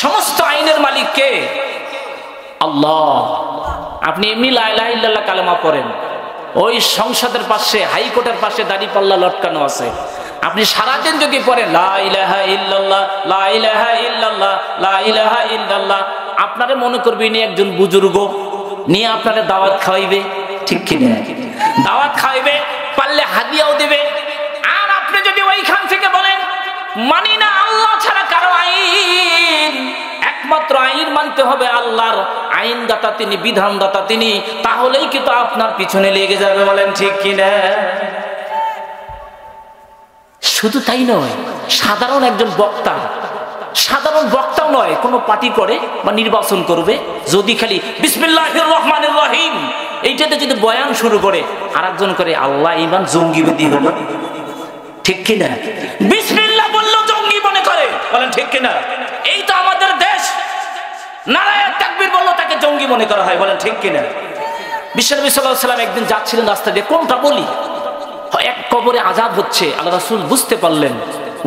সমস্ত আইনের মালিক কে? আল্লাহ। আপনি এমনি লা ইলাহা ইল্লাল্লাহ কালেমা পড়েন, ওই সংসদের পাশে, হাইকোর্টের পাশে দাড়িপাল্লা লটকানো আছে, আপনি সারাদিন যদি পড়েন লা ইলাহা ইল্লাল্লাহ লা ইলাহা ইল্লাল্লাহ লা ইলাহা ইল্লাল্লাহ, আপনারে মনে করবে ইনি একজন বুজুর্গ, নিয়ে আপনারে দাওয়াত খাওয়াইবে, ঠিক কি না? দাওয়াত খাওয়াইবে, পারলে হাদিয়াও দেবে। আর আপনি যদি ওইখান থেকে বলেন মানি না আল্লাহ ছাড়া কারো আইন, একমাত্র আইন মানতে হবে আল্লাহর, আইনদাতা তিনি, বিধানদাতা তিনি, তাহলেই কিন্তু আপনার পিছনে লেগে যাবে, বলেন ঠিক কিনা? শুধু তাই নয়, সাধারণ একজন বক্তা, সাধারণ বক্তাও নয়, কোন পার্টি করে বা নির্বাচন করবে, যদি খালি বিসমিল্লাহির রহমানির রহিম এইটাতে যদি বয়ান শুরু করে, আর একজন করে আল্লাহ ইমান জঙ্গিবাদী হলো, ঠিক কিনা? বিসমিল্লাহ বললো জঙ্গি মনে করে, বলেন ঠিক কিনা? এই তো আমাদের দেশ। নারায়ে তাকবীর বললো তাকে জঙ্গি মনে করা হয়, বলেন ঠিক কিনা? বিশ্বনবী সাল্লাল্লাহু আলাইহি ওয়াসাল্লাম একদিন যাচ্ছিলেন রাস্তা দিয়ে, কোনটা বলি, এক কবরে আযাব হচ্ছে, আল্লাহ রাসূল বুঝতে পারলেন,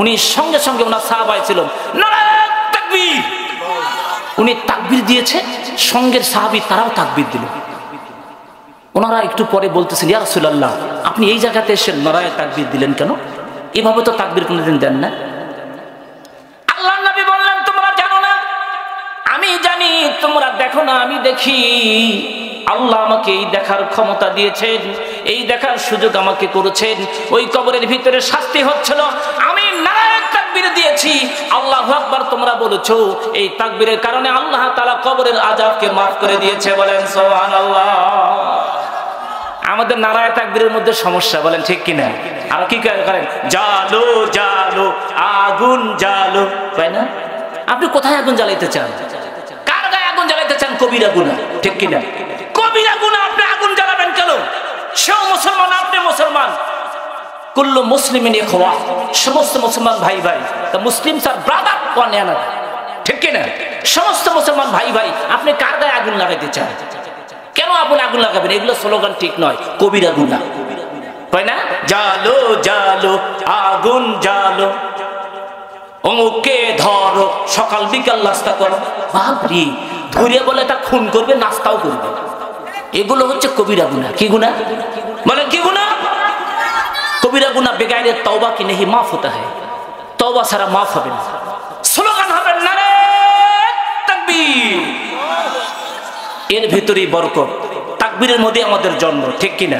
উনি সঙ্গে সঙ্গে ওনার সাহাবায়ে ছিলেন, নারায়ে তাকবীর, উনি তাকবীর দিয়েছে, সঙ্গের সাহাবী তারাও তাকবীর দিল। ওনারা একটু পরে বলতেছেন, ইয়া রাসূলুল্লাহ আপনি এই জায়গাতে এসে নারায়ে তাকবীর দিলেন কেন? এভাবে তো তাকবীর কোনোদিন দেন না। আল্লাহর নবী বললেন, তোমরা জানো না, আমি জানি, তোমরা দেখো না, আমি দেখি। আল্লাহ আমাকে এই দেখার ক্ষমতা দিয়েছেন, এই দেখার সুযোগ আমাকে করেছেন। ওই কবরের ভিতরে শাস্তি হচ্ছিল, আমি নারায়ে তাকবীর দিয়েছি, আল্লাহু আকবার তোমরা বলেছো, এই তাকবীরের কারণে আল্লাহ তাআলা কবরের আযাবকে মাফ করে দিয়েছে, বলেন সুবহানাল্লাহ। আমাদের নারায়ে তাকবীরের মধ্যে সমস্যা, বলেন ঠিক কিনা? আর কি করেন, জালো জালো আগুন জালো, তাই না? আপনি কোথায় আগুন জ্বালাইতে চান? কার গায়ে আগুন জ্বালাইতে চান? কবিরা গুনাহ, ঠিক কিনা? কবিরা গুনাহ আপনি আগুন জ্বালাবেন কেন? সেও মুসলমান, আপনি মুসলমান। কুল্লু মুসলিমিন ইখওয়া, সমস্ত মুসলমান ভাই ভাই। The Muslims R brother one another, ঠিক কিনা? সমস্ত মুসলমান ভাই ভাই। আপনি কার গায়ে আগুন লাগাইতে চান? কেন আপনি আগুন লাগাবেন? এগুলো স্লোগান ঠিক নয়, কবিরা গুনাহ, তাই না? জালো জালো আগুন জালো, অমুককে ধরো, সকাল বিকাল নাস্তা করো, বাপরে, ধরে বলে তা খুন করবে, নাস্তাও করবে, এগুলো হচ্ছে কবিরা গুনাহ। কি গুনাহ? বলেন কি গুনাহ? কবিরা গুনাহ বেগাইরে তওবা কি নেহি মাফ হতা হয়, তওবা ছাড়া মাফ হবে না। স্লোগান হবে নারায়ে তাকবীর, এর ভিতরেই বরকত। তাকবীরের মধ্যে আমাদের জন্ম, ঠিক কিনা?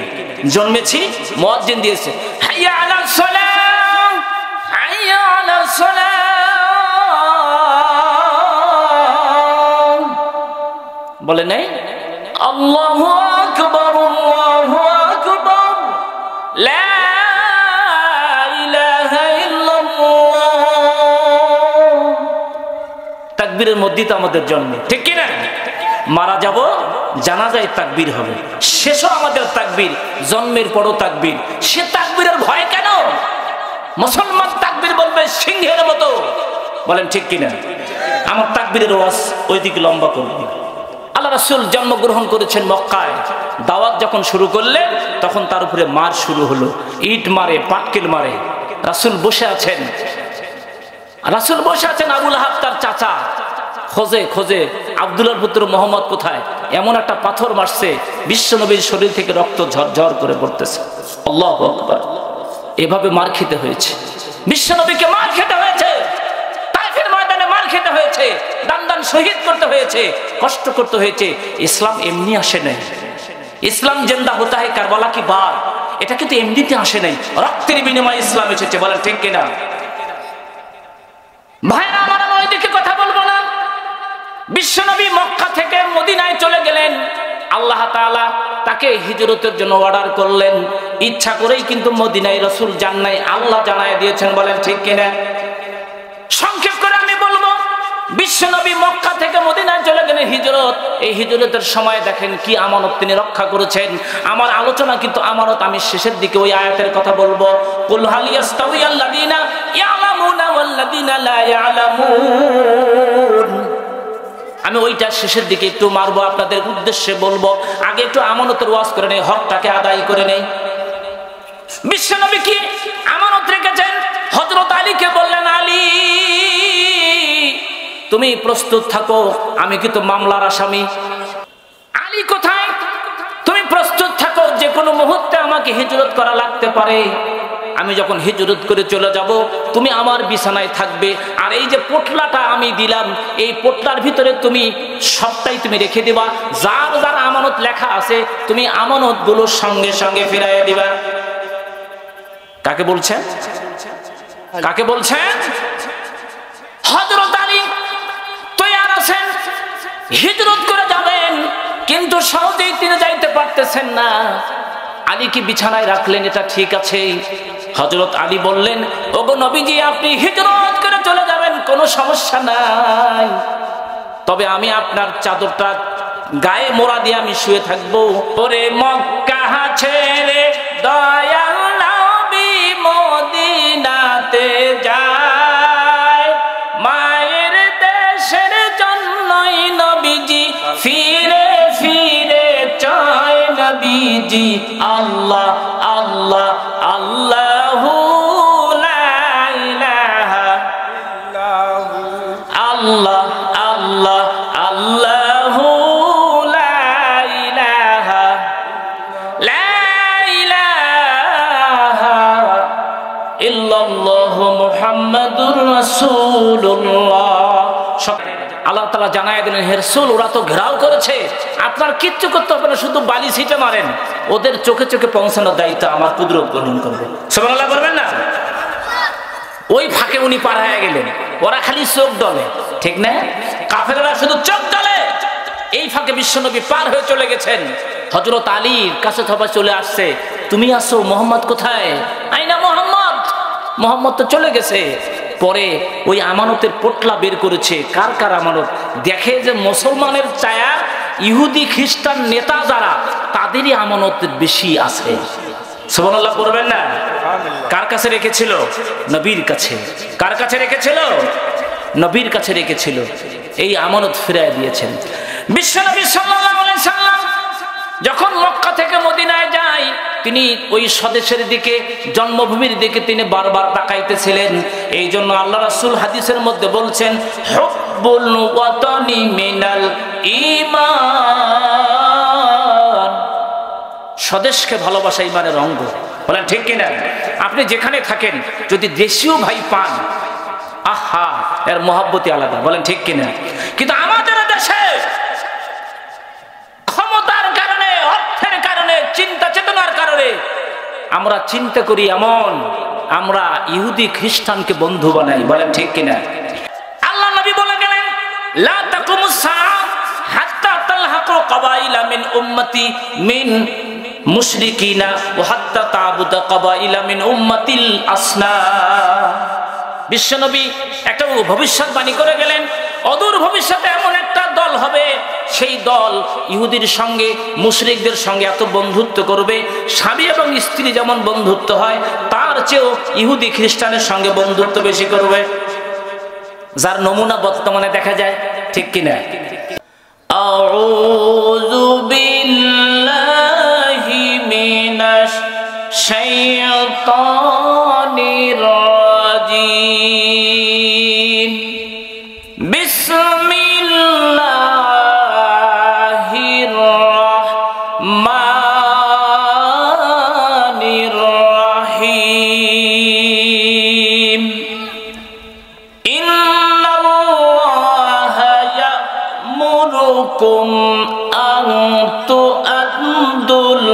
জন্মেছি, মুয়াজ্জিন দিয়েছে হাইয়া আলাস সালাম, হাইয়া আলাস সালাম, বলে নাই আল্লাহু আকবার আল্লাহু আকবার লা ইলাহা ইল্লাল্লাহ। তাকবীরের মধ্যেই তো আমাদের জন্ম, ঠিক কিনা? মারা যাব, জানাজায় তাকবীর হবে, শেষও আমাদের তাকবীর, জন্মের পরও তাকবীর। সে তাকবীরের ভয় কেন? মুসলমান তাকবীর বলবে সিংহের মতো, বলেন ঠিক কিনা? আমার তাকবীরের ওয়াজ ওইদিকে লম্বা করব। আল্লাহ রাসূল জন্মগ্রহণ করেছেন মক্কায়, দাওয়াত যখন শুরু করলেন তখন তার উপরে মার শুরু হলো, ইট মারে, পাটকেল মারে। রাসূল বসে আছেন, রাসূল বসে আছেন, আবু লাহাব তার চাচা খোঁজে খোঁজে আব্দুল্লাহর পুত্র মোহাম্মদ কোথায়, এমন একটা পাথর মারছে, বিশ্বনবীর শরীর থেকে রক্ত ঝরঝর করে পড়তেছে। আল্লাহু আকবার। এভাবে মার খেতে হয়েছে, বিশ্বনবীকে মার খেতে হয়েছে, তায়েফের ময়দানে মার খেতে হয়েছে, দান দান শহীদ করতে হয়েছে, কষ্ট করতে হয়েছে। ইসলাম এমনি আসে নাই, ইসলাম জিন্দা হতা হয় কারবালা কি বার, এটা কিন্তু এমনিতে আসে নাই, রক্তের বিনিময়ে ইসলাম এসেছে, বলেন ঠিক কিনা? ভাইরা আমার, আমি ওইদিকে কথা বলবো না। বিশ্বনবী মক্কা থেকে মদিনায় চলে গেলেন, আল্লাহ তাআলা তাকে হিজরতের জন্য অর্ডার করলেন। ইচ্ছা করেই কিন্তু মদিনায় রাসূল যান নাই, আল্লাহ জানায় দিয়েছেন, বলেন ঠিক কিনা? সংক্ষেপ করে আমি বলবো, বিশ্বনবী মক্কা থেকে মদিনায় চলে গেলেন হিজরত। এই হিজরতের সময় দেখেন কি আমানত তিনি রক্ষা করেছেন। আমার আলোচনা কিন্তু আমানত, আমি শেষের দিকে ওই আয়াতের কথা বলবো, কুল হাল ইয়াস্তাউইয়াল্লাযীনা ইয়ালামুনা ওয়াল্লাযীনা লা ইয়ালামুন। আমি ওইটা শেষের দিকে একটু মারবো, আপনাদের উদ্দেশ্যে বলবো। আগে একটু আমানতের ওয়াজ করে নেই, হকটাকে আদায় করে নেই। বিশ্বনবী কি আমানত রেখেছেন? হযরত আলীকে বললেন, আলী তুমি প্রস্তুত থাকো, আমি কিন্তু মামলার আসামি। আলী কোথায়? তুমি প্রস্তুত থাকো, যে কোনো মুহূর্তে আমাকে হিজরত করা লাগতে পারে। আমি যখন হিজরত করে চলে যাব, তুমি আমার বিছানায় থাকবে। আর এই যে পোটলাটা আমি দিলাম, এই পোটলার ভিতরে তুমি সবটাই তুমি রেখে দিবা। যার যার আমানত লেখা আছে, তুমি আমানত গুলো সঙ্গে সঙ্গে ফিরাইয়া দিবা। কাকে বলছেন? কাকে বলছেন? হযরত আলী তৈয়ার আছেন, হিজরত করে যাবেন, কিন্তু সহজেই তিনি যাইতে পারতেছেন না। আলীকে বিছানায় রাখলেন, এটা ঠিক আছে। হযরত আলী বললেন, ওগো নবীজি, আপনি হিজরত করে চলে যাবেন, কোনো সমস্যা নাই, তবে আমি আপনার চাদরটা গায়ে মোড়া দিয়ে আমি শুয়ে থাকবো। ওরে মক্কা ছেড়ে দয়াল নবী মদিনাতে যায়, মায়ের দেশের জন্যই নবীজি ফিরে ফিরে চায়। নবীজি আল্লাহ আল্লাহ আল্লাহু লা ইলাহা আল্লাহ আল্লাহ আল্লাহু লা ইলাহা ইল্লাল্লাহু মুহাম্মাদুর রাসূলুল্লাহ। আল্লাহ তাআলা জানায় দিলেন, হে রাসূল, ওরা তো ঘেরাও করেছে, আপনার কিচ্ছু করতে হবে না, শুধু বালি ছিটে মারেন, ওদের চোখে চোখে পৌঁছানোর দায়িত্ব আমার কুদরত গ্রহণ করবে। সুবহানাল্লাহ করবেন না? ওই ফাঁকে উনি পার হয়ে গেলেন, ওরা খালি চোখ ডলে, ঠিক না? কাফেররা শুধু চোখ ডলে। এই ফাঁকে বিশ্বনবী পার হয়ে চলে গেছেন। হযরত আলীর কাছে সবাই চলে আসছে, তুমি আসো, মোহাম্মদ কোথায়? আইনা মোহাম্মদ? মোহাম্মদ তো চলে গেছে। পরে ওই আমানতের পোটলা বের করেছে। কার কার আমানত? দেখে যে মুসলমানের চায়া ইহুদি খ্রিস্টান নেতা যারা, তাদেরই আমানত বেশি আছে। সুবহানাল্লাহ করবেন না? কার কাছে রেখেছিল? নবীর কাছে। কার কাছে রেখেছিল? নবীর কাছে রেখেছিল। এই আমানত ফিরিয়ে দিয়েছেন। বিশ্বনবী সাল্লাল্লাহু আলাইহি সাল্লাম যখন মক্কা থেকে মদিনায় যায়, তিনি ওই স্বদেশের দিকে, জন্মভূমির দিকে তিনি বারবার তাকাইতেছিলেন। এই জন্য আল্লাহ রাসূল হাদিসের মধ্যে বলছেন, হুব্বুল ওয়াতানি মিনাল ঈমান। স্বদেশকে ভালোবাসা ঈমানের অঙ্গ। বলেন ঠিক কিনা? আপনি যেখানে থাকেন, যদি দেশীয় ভাই পান, আহা, এর মহব্বতই আলাদা। বলেন ঠিক কিনা? কিন্তু আমাদের দেশে ক্ষমতার কারণে, অর্থের কারণে, চিন্তা চেতনার কারণে আমরা চিন্তা করি এমন, আমরা ইহুদি খ্রিস্টানকে বন্ধু বানাই। বলেন ঠিক কিনা? আল্লাহ নবী বলে গেলেন, লা তাকুমুস সাআ হাত্তা তালহাকু কাবাইলা মিন উম্মতি মিন মুশরিকিনা ওয়া হাত্তা তা'বুদা কাবাইলা মিন উম্মাতিল আসনা। বিশ্বনবী একটা ভবিষ্যৎবাণী করে গেলেন, অদূর ভবিষ্যতে এমন একটা দল হবে, সেই দল ইহুদির সঙ্গে, মুশরিকদের সঙ্গে এত বন্ধুত্ব করবে, স্বামী এবং স্ত্রী যেমন বন্ধুত্ব হয়, তার চেয়েও ইহুদি খ্রিস্টানের সঙ্গে বন্ধুত্ব বেশি করবে। যার নমুনা বর্তমানে দেখা যায়, ঠিক কিনা? আউযু বিল্লাহি মিনাশ শাইতানির রাজিম। বিসমিল্লাহির রাহমানির রাহিম। ইন্নাল্লাহা ইয়া'মুরুকুম আন তু'আদ্দুল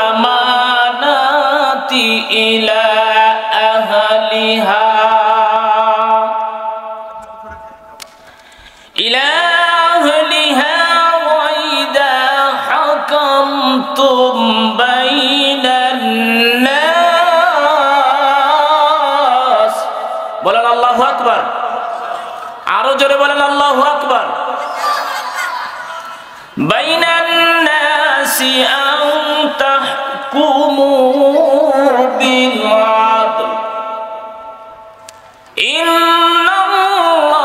আমানাতি ইলা আহলিহা ওয়াইদা হাকামতুম বাইনান নাস। বলেন আল্লাহু আকবার। আরো জোরে বলেন আল্লাহু আকবার। বাইনান নাসি আন তাহকুমু বিল আদল। ইন্নাল্লাহা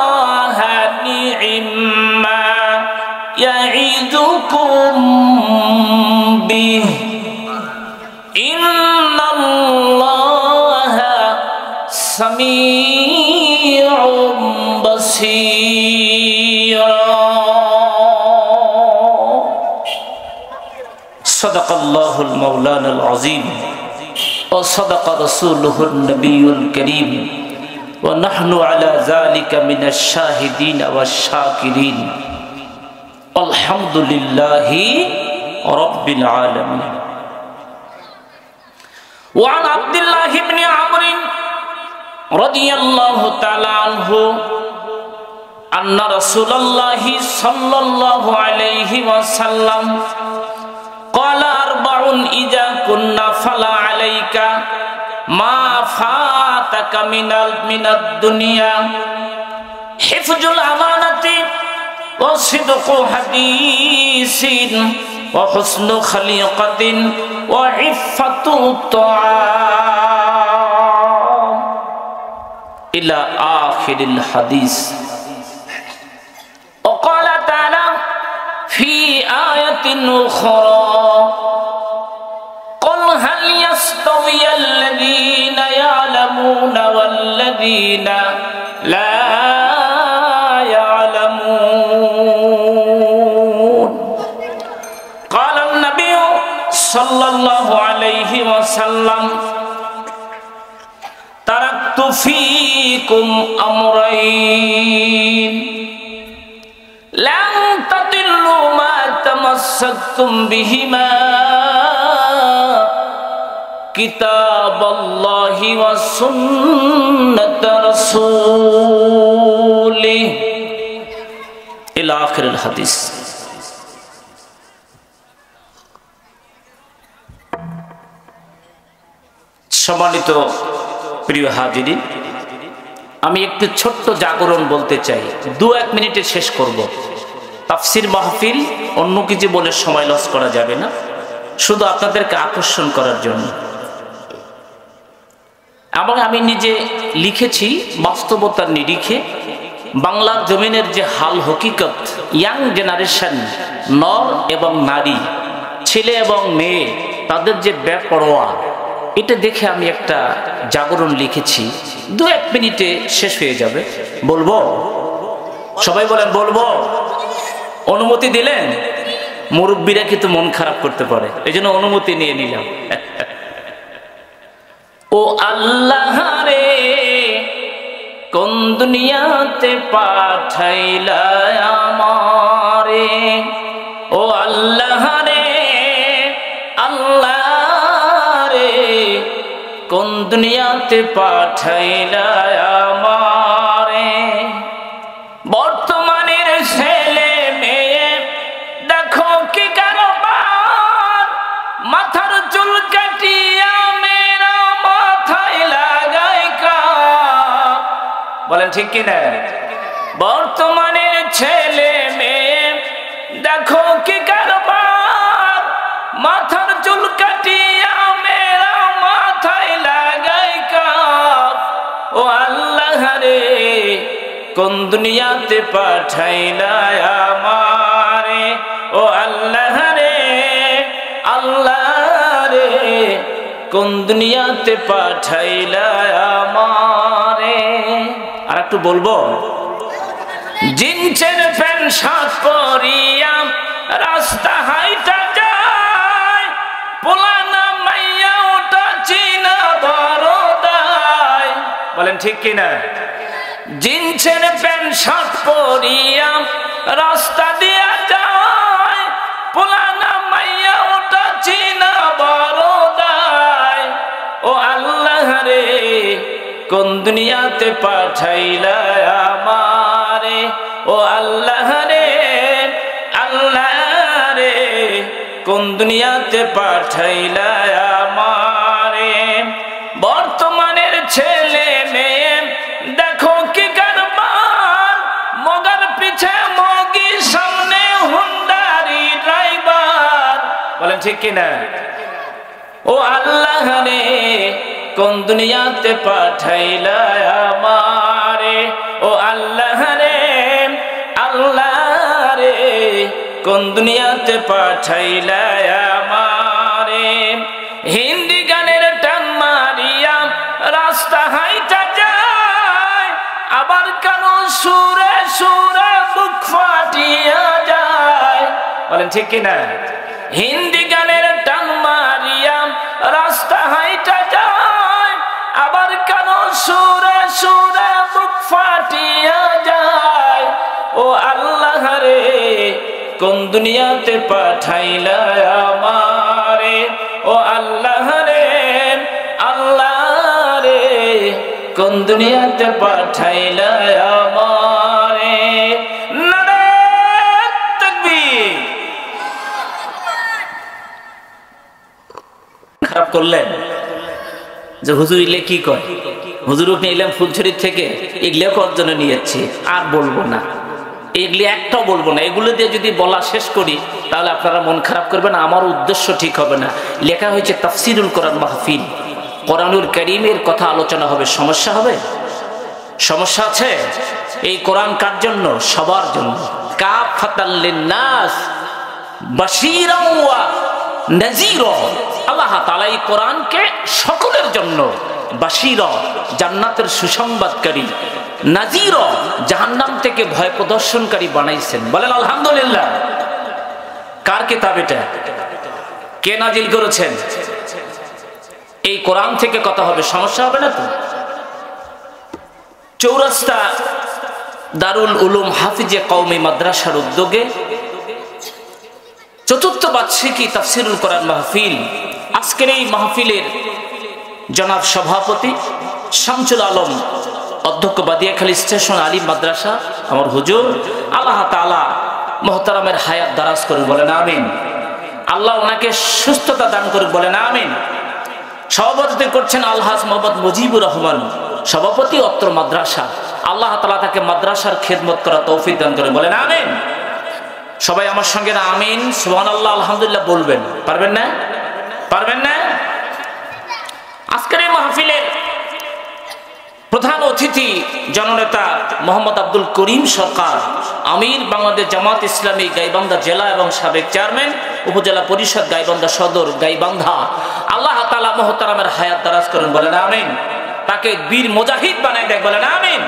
নি'ম্মা ইয়া'iদুকুম বিহি ইন্নাল্লাহা সামিউম বাসীর। সাদাকাল্লাহুল মাওলানাল আযীম ওয়া সাদাকা রাসূলুহুন নবিয়্যুল কারীম ওয়া নাহনু আলা যালিকা মিনাশ শাহিদিন ওয়াশ শাকিরিন আলহামদুলিল্লাহি রাব্বিল আলামিন। ওয়া আন আব্দুল্লাহ ইবনে আমর রাদিয়াল্লাহু তাআলা আনহু আন্না রাসূলুল্লাহি সাল্লাল্লাহু আলাইহি ওয়াসাল্লাম ক্বালা আরবাউন ইযা কুন্না ফালা আলাইকা মা ফাতাকা মিনাদ দুনিয়া হিফজুল আমানাতি ওয়া সিদকু হাদিসিন ওয়া হুসনু খলিকাতিন ওয়া ইফফাতু তাআম ইলা আখিরিল হাদিস। وقال تعالى في آية أخرى قل هل يستوي الذين يعلمون والذين لا يعلمون قال النبي صلى الله عليه وسلم تركت فيكم أمرين لن تضلوا ما تمسكتم بهما كتاب الله وسنة رسوله إلى آخر الحديث। সম্মানিত প্রিয় হাজিরিন, আমি একটু ছোট্ট জাগরণ বলতে চাই, 2-1 মিনিটে শেষ করব। তাফসির মাহফিল, অন্য কিছু বলে সময় লস করা যাবে না, শুধু আপনাদেরকে আকর্ষণ করার জন্য। এবং আমি নিজে লিখেছি বাস্তবতার নিরিখে বাংলার জমিনের যে হাল হকিকত, ইয়াং জেনারেশন, নর এবং নারী, ছেলে এবং মেয়ে, তাদের যে বেপরোয়া, এটা দেখে আমি একটা জাগরণ লিখেছি। 2-1 মিনিটে শেষ হয়ে যাবে। বলবো? সবাই বলেন বলবো? অনুমতি দিলেন? মুরব্বীরা কিন্তু মন খারাপ করতে পারে, এই জন্য অনুমতি নিয়ে নিলাম। ও আল্লাহ রে, কোন দুনিয়াতে পাঠাইলা আমারে, ও আল্লাহ রে, আল্লাহ রে, কোন দুনিয়াতে পাঠাইলা আমারে। বর্তমানের ছেলে মেয়ে দেখো কি কারবার, মাথার চুল কাটিয়া মেয়েরা মাথায় লাগায় কাপ। বলেন ঠিক কিনা? বর্তমানের ছেলে মেয়ে দেখো কি কারবার, মাথার চুল কাটিয়া মেয়েরা মাথায় লাগায় কাপ। ও আল্লাহ রে, কোন দুনিয়াতে পাঠাইলা আমারে, ও আল্লাহ রে, আল্লাহ রে, কোন দুনিয়াতে পাঠাইলা আমারে। আর একটু বলবো? জিন্সের প্যান্ট শার্ট পরিয়া রাস্তা হাইটা যায়, পোলানা মাইয়া ওটা চিনা বড়দায়। বলেন ঠিক কিনা? জিন্সের প্যান্ট শার্ট পরিয়া রাস্তা দিয়া যায়, পোলানা মাইয়া ওটা চিনা বড়দায়। ও আল্লাহ রে, কোন দুনিয়াতে পাঠাইলা আমারে, ও আল্লাহ রে, আল্লাহ রে, কোন দুনিয়াতে পাঠাইলা আমারে। বর্তমানের ছেলে মেয়ে দেখো কি কারবার, মগার পিছে মগি, সামনে হুন্ডারি ড্রাইভার। বলেন ঠিক কিনা? ও আল্লাহ রে, কোন দুনিয়াতে পাঠাইলা আমারে, ও আল্লাহ রে, আল্লাহ রে, কোন দুনিয়াতে পাঠাইলা আমারে। হিন্দি গানের টান মারিয়া রাস্তা হাইটা যায়, আবার কেন সুরে সুরে বুক ফাটিয়া যায়। বলেন ঠিক কিনা? হিন্দি গানের টান সুরে সুরে বুক ফাটিয়া যায়, ও আল্লাহ রে কোন দুনিয়াতে পাঠাইলা আমারে, ও আল্লাহ রে আল্লাহ রে কোন দুনিয়াতে পাঠাইলা আমারে। নারে তাকবীর। খারাপ করলেন যে হুজুর ইলে কি কয়, হুজুর নিয়ে এলাম ফুলছড়ির থেকে, এগুলো করার জন্য নিয়েছি, আর বলবো না, এগুলি একটাও বলবো না। এগুলো দিয়ে যদি বলা শেষ করি তাহলে আপনারা মন খারাপ করবেন, আমার উদ্দেশ্য ঠিক হবে না। লেখা হয়েছে তাফসিরুল কোরআন মাহফিল, কোরআনুল কারীমের কথা আলোচনা হবে, সমস্যা হবে? সমস্যা আছে? এই কোরআন কার জন্য? সবার জন্য। কাফাতাল লিন্নাস বাশীরা ওয়া নাযীরা। আল্লাহ তাআলা এই কোরআনকে সকলের জন্য বাশীরা জান্নাতের সুসংবাদকারী, নাযীরা জাহান্নাম থেকে ভয় প্রদর্শনকারী বানাইছেন। বলেন আলহামদুলিল্লাহ। কার কিতাব এটা? কে নাজিল করেছেন? এই কোরআন থেকে কথা হবে, সমস্যা হবে না তো? চৌরাস্তা দারুল উলুম হাফিজে কওমি মাদ্রাসার উদ্যোগে চতুর্থ বার্ষিকী তাফসিরুল কোরআন মাহফিল, আজকের এই মাহফিলের জনাব সভাপতি শামসুল আলম, অধ্যক্ষ বাদিয়াখালী স্টেশন আলী মাদ্রাসা, আমার হুজুর, আল্লাহ তাআলা মুহতারামের হায়াত দারাজ করুন, বলেন আমিন। আল্লাহ ওনাকে সুস্থতা দান করুন, বলেন আমিন। সভাপতিত্ব করছেন আলহাজ মোহাম্মদ মুজিবুর রহমান, সভাপতি অত্র মাদ্রাসা। আল্লাহ তাআলা তাকে মাদ্রাসার খেদমত করা তৌফিক দান করেন, বলেন আমিন। সবাই আমার সঙ্গে আমিন সুবহানাল্লাহ আলহামদুলিল্লাহ বলবেন, পারবেন না? পারবেন না? আজকের এই মাহফিলের প্রধান অতিথি জননেতা মোহাম্মদ আব্দুল করিম সরকার, আমির বাংলাদেশ জামাত ইসলামী গাইবান্ধা জেলা এবং সাবেক চেয়ারম্যান উপজেলা পরিষদ গাইবান্ধা সদর গাইবান্ধা। আল্লাহ তাআলা মুহতারামের হায়াত দারাজ করেন, বলেন আমিন। তাকে বীর মুজাহিদ বানায় দেখ, বলেন আমিন।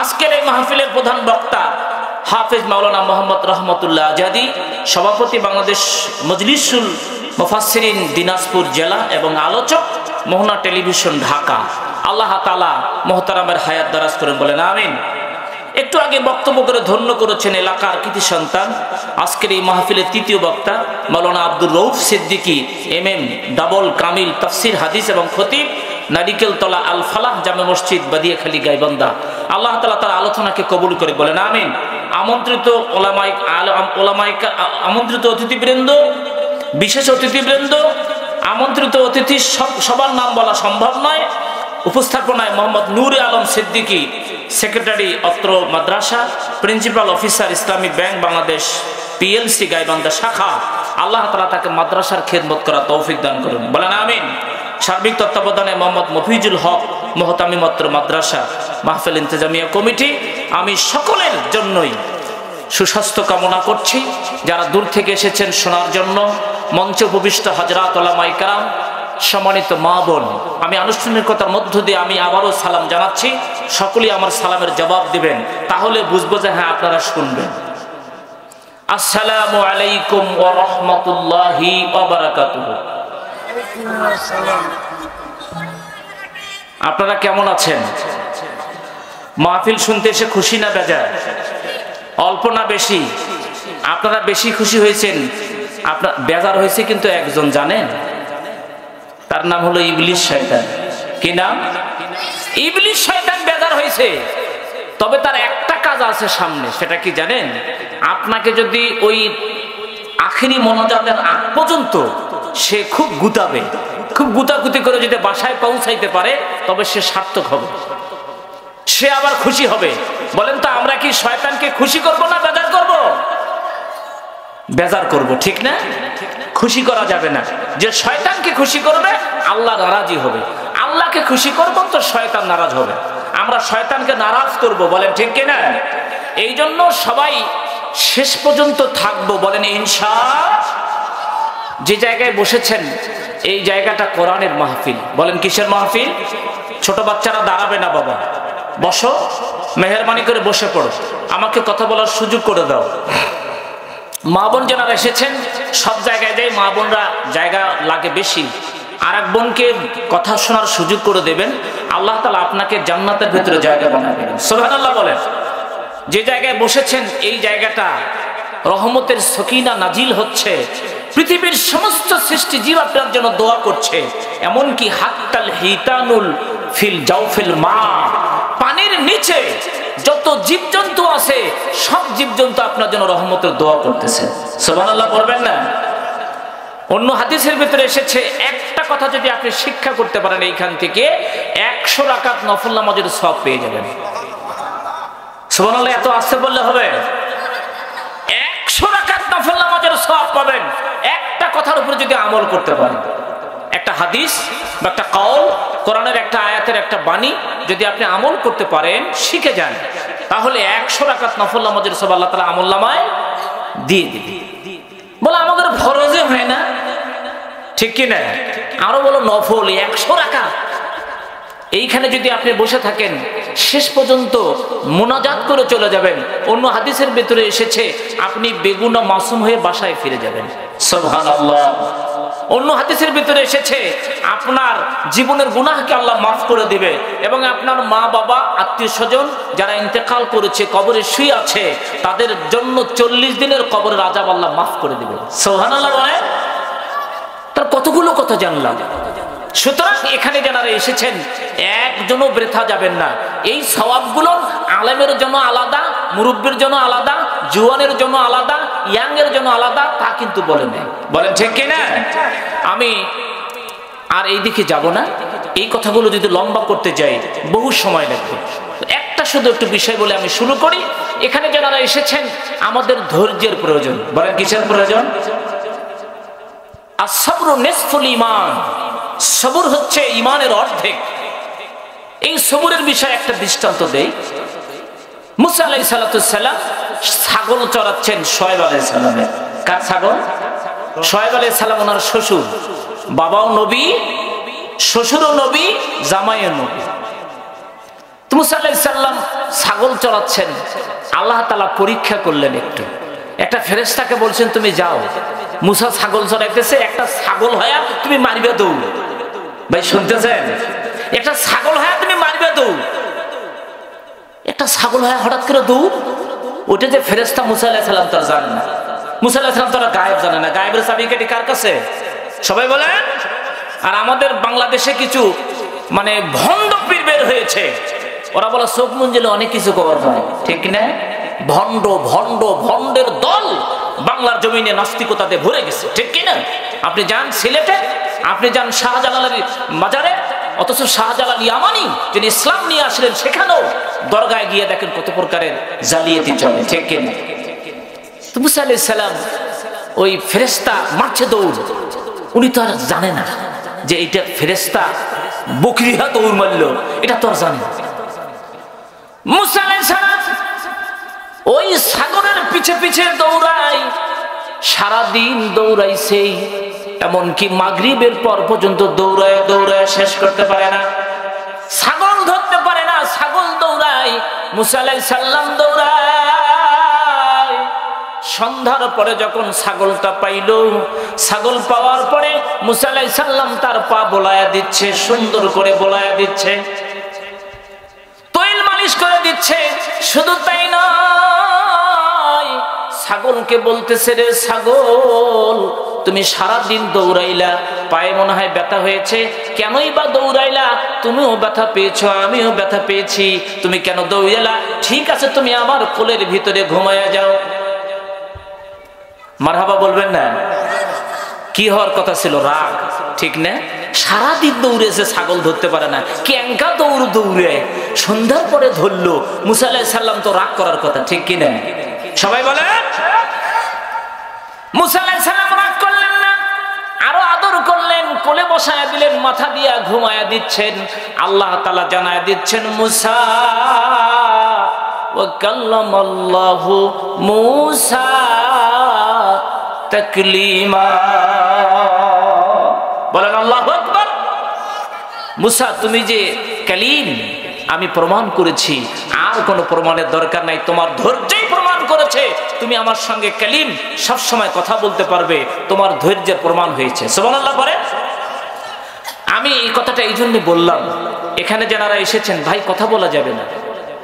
আজকের এই মাহফিলের প্রধান বক্তা হাফেজ মাওলানা মোহাম্মদ রহমতুল্লাহ আজাদি, সভাপতি বাংলাদেশ মজলিসুল মুফাসসিরিন দিনাজপুর জেলা এবং আলোচক মোহনা টেলিভিশন ঢাকা। আল্লাহ তাআলা মুহতারামের হায়াত দারাজ করেন, বলেন আমিন। একটু আগে বক্তব্য করে ধন্য করেছেন এলাকার কৃতি সন্তান, আজকের এই মাহফিলের তৃতীয় বক্তা মাওলানা আব্দুর রউফ সিদ্দিকী MM ডাবল কামিল তাফসির হাদিস এবং খতিব, নারিকেল তলা আল ফালাহ জামে মসজিদ বাদিয়াখালী গাইবান্ধা। আল্লাহ তাআলা তার আলোচনাকে কবুল করে, বলেন আমিন। আমন্ত্রিত আমন্ত্রিত অতিথিবৃন্দ, বিশেষ অতিথিবৃন্দ, আমন্ত্রিত অতিথি সবার নাম বলা সম্ভব নয়। উপস্থাপনায় মোহাম্মদ নূরে আলম সিদ্দিকী, সেক্রেটারি অত্র মাদ্রাসা, principal officer Islamic bank Bangladesh PLC Gaibandha শাখা। আল্লাহ তাআলা তাকে মাদ্রাসার খেদমত করা তৌফিক দান করুন, বলেন আমিন। সার্বিক তত্ত্বাবধানে মোহাম্মদ মফিজুল হক, মোহতামিম অত্র মাদ্রাসা মাহফিল ইন্তেজামিয়া কমিটি। আমি সকলের জন্যই সুস্বাস্থ্য কামনা করছি, যারা দূর থেকে এসেছেন শোনার জন্য। মঞ্চে উপবিষ্ট হযরত উলামায়ে কেরাম, সম্মানিত মা বোন, আমি আনুষ্ঠানিকতার মধ্য দিয়ে আমি আবারও সালাম জানাচ্ছি। সকলেই আমার সালামের জবাব দিবেন, তাহলে বুঝবো যে হ্যাঁ আপনারা শুনবেন। আসসালামু আলাইকুম ওয়া রাহমাতুল্লাহি ওয়া বারাকাতুহু। আপনারা কেমন আছেন? মাহফিল শুনতে এসে খুশি না বেজার? অল্প না বেশি? আপনারা বেশি খুশি হয়েছেন, আপনার বেজার হয়েছে কিন্তু একজন, জানেন? তার নাম হলো ইবলিস শয়তান। কি নাম? ইবলিস শয়তান বেজার হয়েছে। তবে তার একটা কাজ আছে সামনে, সেটা কি জানেন? আপনাকে যদি ওই আখিরি মোনাজাতের আগ পর্যন্ত সে খুব গুতাবে, খুব গুতাগুতি করে যদি বাসায় পৌঁছাইতে পারে, তবে সে সার্থক হবে, সে আবার খুশি হবে। বলেন তো, আমরা কি শয়তানকে খুশি করব না বেজার করব? বেজার করব, ঠিক না? খুশি করা যাবে না। যে শয়তানকে খুশি করবে আল্লাহ নারাজি হবে, আল্লাহকে খুশি করব তো শয়তান নারাজ হবে। আমরা শয়তানকে নারাজ করব, বলেন ঠিক কিনা? এই জন্য সবাই শেষ পর্যন্ত থাকবো, বলেন ইনশাআল্লাহ। যে জায়গায় বসেছেন এই জায়গাটা কোরআনের মাহফিল। বলেন কিসের মাহফিল? ছোট বাচ্চারা দাঁড়াবে না, বাবা বসো, মেহেরবানি করে বসে পড়ো, আমাকে কথা বলার সুযোগ করে দাও। মা বোন যারা এসেছেন, সব জায়গায় যাই মা বোনরা জায়গা লাগে বেশি, আর এক বোনকে কথা শোনার সুযোগ করে দেবেন, আল্লাহ তাআলা আপনাকে জান্নাতের ভিতরে জায়গা বানাবেন। সুবহানাল্লাহ বলেন। যে জায়গায় বসেছেন এই জায়গাটা রহমতের সকিনা নাজিল হচ্ছে, পৃথিবীর সমস্ত সৃষ্টি জীব আপনার জন্য দোয়া করছে, এমনকি হাত্তাল হিতানুল ফিল জাওফিল মা, পানির নিচে যত জীবজন্তু আছে সব জীবজন্তু আপনার জন্য রহমতের দোয়া করতেছে। সুবহানাল্লাহ বলবেন না? অন্য হাদিসের ভিতরে এসেছে, একটা কথা যদি আপনি শিক্ষা করতে পারেন এইখান থেকে 100 রাকাত নফল নামাজের সওয়াব পেয়ে যাবেন। সুবহানাল্লাহ এত আস্তে বললে হবে? 100 রাকাত নফল নামাজের সওয়াব পাবেন একটা কথার উপরে যদি আমল করতে পারেন। একটা হাদিস বা একটা কাউল, কোরআনের একটা আয়াতের একটা বাণী যদি আপনি আমল করতে পারেন, শিখে যান, তাহলে 100 রাকাত নফল নামাজের সওয়াব আল্লাহ তাআলা আমলনামায় দিয়ে দিবে। বলে আমাদের ফরজে হয় না, ঠিক কি না? আরো বলো নফল 100 রাকাত। এইখানে যদি আপনি বসে থাকেন শেষ পর্যন্ত মুনাজাত করে চলে যাবেন, অন্য হাদিসের ভিতরে এসেছে আপনি বেগুনা মাসুম হয়ে বাসায় ফিরে যাবেন। সুবহানাল্লাহ। অন্য হাদিসের ভিতরে এসেছে আপনার জীবনের গুনাহকে আল্লাহ মাফ করে দিবে এবং আপনার মা বাবা আত্মীয় স্বজন যারা ইন্তেকাল করেছে, কবরে শুয়ে আছে, তাদের জন্য 40 দিনের কবরের আযাব আল্লাহ মাফ করে দিবে। সুবহানাল্লাহ বলে। তার কতগুলো কথা জানলাম। সুতরাং এখানে যারা এসেছেন একজনও বৃথা যাবেন না। এই সওয়াবগুলো আলেমের জন্য আলাদা, মুরব্বির জন্য আলাদা, জুয়ানের জন্য আলাদা, ইয়াং এর জন্য আলাদা, তা কিন্তু বলেন নাই। বলেন ঠিক কিনা? আমি আর এই দিকে যাব না। এই কথাগুলো যদি লম্বা করতে যাই বহু সময় লাগবে। একটা শুধু একটু বিষয় বলে আমি শুরু করি। এখানে যারা এসেছেন আমাদের ধৈর্যের প্রয়োজন। বলেন কিসের প্রয়োজন? as-sabru nisful iman, সবর হচ্ছে ঈমানের অর্ধেক। এই সবরের বিষয়ে একটা দৃষ্টান্ত দেই। মুসা আলাইহিস সালাম ছাগল চড়াচ্ছেন শুআয়ব আলাইহিস সালামের। কার ছাগল? শুআয়ব আলাইহিস সালাম ওনার শ্বশুর। বাবাও নবী, শ্বশুরও নবী, জামাইও নবী। তো মুসা আলাইহিস সালাম ছাগল চড়াচ্ছেন। আল্লাহ তাআলা পরীক্ষা করলেন একটু। একটা ফেরেশতাকে বলছেন তুমি যাও, মুসা ছাগল চড়াইতেছে, একটা ছাগল হয়া তুমি মারিবে দৌড়। ভাই শুনতেছেন? একটা ছাগল হয়া তুমি মারিবে দৌড়। একটা ছাগল হয়া হঠাৎ করে দৌড়। ওটা যে ফেরেশতা মুসা আলাইহিস সালাম তার জানেন না। মুসা আলাইহিস সালাম তারা গায়েব জানে না। গায়েবের চাবিকাঠি কার কাছে? সবাই বলেন। আর আমাদের বাংলাদেশে কিছু মানে ভণ্ড পীর বের হয়েছে, ওরা বলে চোখ মুঞ্জিলে অনেক কিছু করার হয়, ঠিক না? ভণ্ড ভণ্ড ভণ্ডের দল বাংলার জমিনে নাস্তিকতাতে ভরে গেছে, ঠিক কিনা? আপনি যান সিলেটে, আপনি যান শাহজালালের মাজারে, অথচ শাহজালাল ইয়ামানি যিনি ইসলাম নিয়ে আসলেন সেখানেও দরগায় গিয়ে দেখেন কত প্রকারের জালিয়াতি চলে, ঠিক কিনা? তো মুসা আলাইহিস সালাম ওই ফেরেশতা মারছে দৌড়। উনি তো আর জানে না যে এটা ফেরেশতা বকরিয়া দৌড় মারল, এটা তো আর জানে না। মুসা আলাইহিস সালাম ওই সাগরের পিছে পিছে দৌড়াই, সারাদিন দৌড়াইছে, এমনকি মাগরিবের পর পর্যন্ত দৌড়ায় দৌড়ায় শেষ করতে পারে না। ছাগল ধরতে পারে না, ছাগল দৌড়ায়, মুসা আলাইহিস সালাম দৌড়ায়। সন্ধ্যার পরে যখন ছাগলটা পাইল, ছাগল পাওয়ার পরে মুসা আলাইহিস সালাম তার পা বোলায়া দিচ্ছে, সুন্দর করে বোলায়া দিচ্ছে, তৈল মালিশ করে দিচ্ছে। শুধু তাই নয়, ছাগলকে বলতেছে রে ছাগল, তুমি সারাদিন দৌড়াইলা, পায়ে মনে হয় ব্যথা হয়েছে, কেনই বা দৌড়াইলা? তুমিও ব্যথা পেয়েছো, আমিও ব্যথা পেয়েছি, তুমি কেন দৌড়াইলা? ঠিক আছে, তুমি আমার কোলের ভিতরে ঘুমায়া যাও। মারহাবা বলবেন না? কি হওয়ার কথা ছিল? রাগ, ঠিক না? সারাদিন দৌড়েছে, ছাগল ধরতে পারে না, ক্যাঙ্কা দৌড় দৌড়ে সন্ধ্যার পরে ধরলো। মুসা আলাইহিস সালাম তো রাগ করার কথা, ঠিক কিনা? সবাই বলে। মুসা আলাইহিস সালাম রাগ করলেন না, আরো আদর করলেন, কোলে বসায়া দিলেন, মাথা দিয়া ঘুমায়া দিচ্ছেন। আল্লাহ তাআলা জানায়া দিচ্ছেন, মুসা ওয়া কাল্লামাল্লাহু মুসা তাকলিমা। বলেন আল্লাহু আকবার। মুসা তুমি যে কালিম, আমি প্রমাণ করেছি, আর কোনো প্রমাণের দরকার নাই, তোমার ধৈর্যই প্রমাণ করেছে। তুমি আমার সঙ্গে কালিম, সব সময় কথা বলতে পারবে, তোমার ধৈর্যের প্রমাণ হয়েছে। সুবহানাল্লাহ বলে। আমি এই কথাটা এই জন্য বললাম, এখানে যারা এসেছেন ভাই কথা বলা যাবে না,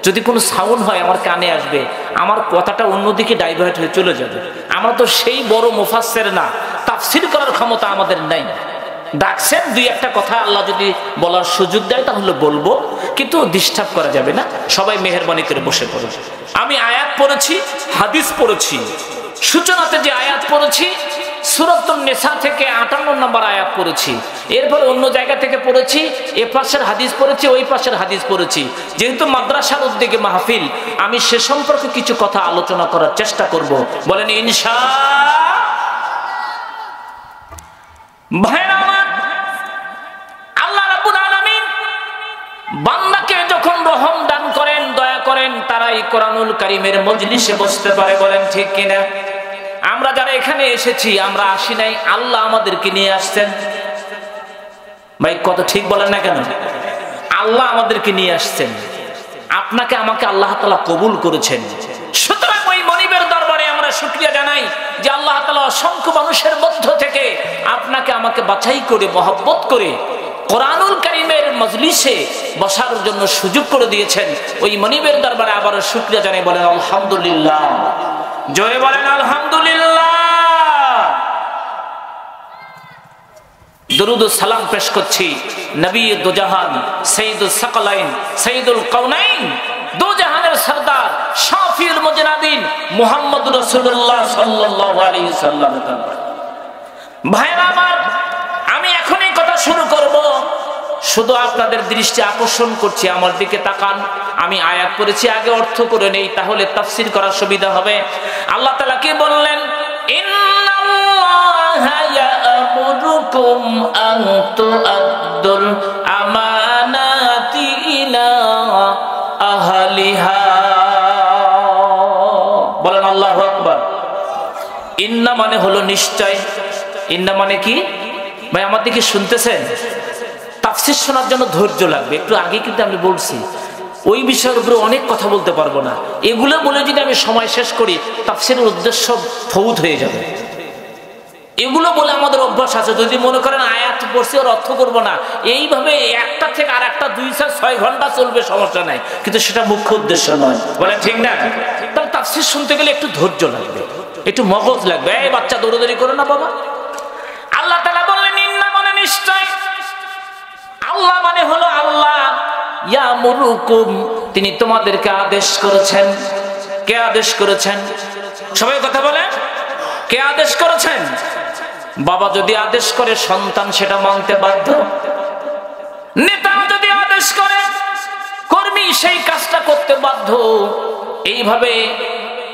যদি কোনো সাউন্ড হয় আমার কানে আসবে, আমার কথাটা অন্যদিকে ডাইভার্ট হয়ে চলে যাবে। আমরা তো সেই বড় মুফাসসির না, তাফসীর করার ক্ষমতা আমাদের নাই। ডাকছেন দুই একটা কথা আল্লাহ যদি বলার সুযোগ দেয় তাহলে বলবো, কিন্তু ডিস্টার্ব করা যাবে না। সবাই মেহেরবানি করে বসে পড়ো। আমি আয়াত পড়েছি, হাদিস পড়েছি। সূচনাতে যে আয়াত পড়েছি সূরাতুন নিসা থেকে 58 নম্বর আয়াত পড়েছি, এরপর অন্য জায়গা থেকে পড়েছি, এ পাশের হাদিস পড়েছি, ওই পাশের হাদিস পড়েছি। যেহেতু মাদ্রাসার উদ্যোগে মাহফিল, আমি সে সম্পর্কে কিছু কথা আলোচনা করার চেষ্টা করব। বলেন ইনশাআল্লাহ। ভাইরা আমার, আল্লাহ রাব্বুল আলামিন বান্দাকে যখন রহম দান করেন, দয়া করেন, তারাই কোরআনুল কারীমের মজলিসে বসতে পারে। বলেন ঠিক কিনা? আমরা যারা এখানে এসেছি আমরা আসি নাই, আল্লাহ আমাদেরকে নিয়ে আসছেন। ভাই কত ঠিক বলেন না কেন? আল্লাহ আমাদেরকে নিয়ে আসছেন, আপনাকে আমাকে আল্লাহ তাআলা কবুল করেছেন। সুতরাং ওই মনিবের দরবারে আমরা শুকরিয়া জানাই যে আল্লাহ তাআলা অসংখ্য মানুষের মধ্য থেকে আপনাকে আমাকে বাছাই করে মহব্বত করে কোরআনুল কারীমের মজলিসে বসার জন্য সুযোগ করে দিয়েছেন। ওই মনিবের দরবারে আবারও শুকরিয়া জানাই। বলেন আলহামদুলিল্লাহ, জোরে বলেন আলহামদুলিল্লাহ। দরুদ ও সালাম পেশ করছি নবী দুজাহান সাইয়্যিদুস সাকলাইন সাইয়্যিদুল কাউনাইন, দু জাহানের সরদার শাফিউল মুজনাবিন মুহাম্মদুর রাসূলুল্লাহ সাল্লাল্লাহু আলাইহি ওয়াসাল্লাম। ভাইরা আমার, আমি এখনই কথা শুরু করব, শুধু আপনাদের দৃষ্টি আকর্ষণ করছি, আমার দিকে তাকান। আমি আয়াত পড়েছি, আগে অর্থ করে নেই, তাহলে তাফসীর করার সুবিধা হবে। আল্লাহ তাআলা কি বললেন? ইন্নাল্লাহা ইয়া'মুরুকুম আন তু'আদ্দুল আমানাতি ইলা আহলিহা। বলেন আল্লাহু আকবার। ইন্না মানে হলো নিশ্চয়। ইন্না মানে কি? ভাই আমার দিকে শুনতেছেন? তাফসীর শোনার জন্য ধৈর্য লাগবে। একটু আগে কিন্তু আমি বলছি ওই বিষয়ের উপরে অনেক কথা বলতে পারবো না। এগুলো বলে যদি আমি সময় শেষ করি তাফসীরের উদ্দেশ্য ফৌত হয়ে যাবে। এগুলো বলে আমাদের অভ্যাস আছে, যদি মনে করেন আয়াত পড়ছি ওর অর্থ করবো না, এইভাবে একটা থেকে আর একটা 2-6 ঘন্টা চলবে, সমস্যা নাই, কিন্তু সেটা মুখ্য উদ্দেশ্য নয়। বলে ঠিক না? তাহলে তাফসীর শুনতে গেলে একটু ধৈর্য লাগবে, একটু মগজ লাগবে। এই বাচ্চা দৌড়াদৌড়ি করে না বাবা। আল্লাহ তাআলা বললেন ইন্না মানে নিশ্চয়। আল্লাহ মানে হলো আল্লাহ। ইয়ামুরুকুম, তিনি তোমাদেরকে আদেশ করেছেন। কে আদেশ করেছেন? সবাই কথা বলে, কে আদেশ করেছেন? বাবা যদি আদেশ করে সন্তান সেটা মানতে বাধ্য। নেতা যদি আদেশ করে কর্মী সেই কাজটা করতে বাধ্য। এইভাবে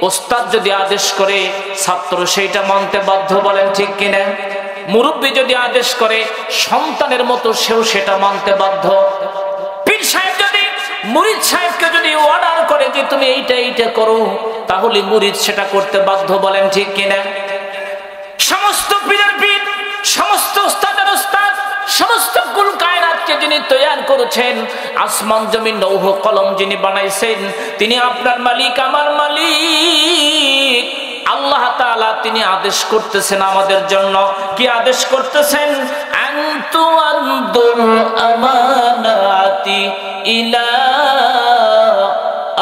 ওস্তাদ যদি আদেশ করে ছাত্র সেইটা মানতে বাধ্য। বলেন ঠিক কিনা? মুরব্বী যদি আদেশ করে সন্তানের মতো সেও সেটা মানতে বাধ্য। পীর সাহেব যদি মুরিদ সাহেবকে যদি অর্ডার করে যে তুমি এইটা করো, তাহলে মুরিদ সেটা করতে বাধ্য। বলেন ঠিক কিনা? সমস্ত পীরের পীর, সমস্ত উস্তাদের উস্তাদ, সমস্ত কুল কায়নাতকে যিনি তৈয়ার করেছেন, আসমান জমিন লৌহ কলম যিনি বানাইছেন, তিনি আপনার মালিক, আমার মালিক আল্লাহ তাআলা। তিনি আদেশ করতেছেন আমাদের জন্য। কি আদেশ করতেছেন? আনতু আনদুল আমানাতি ইলা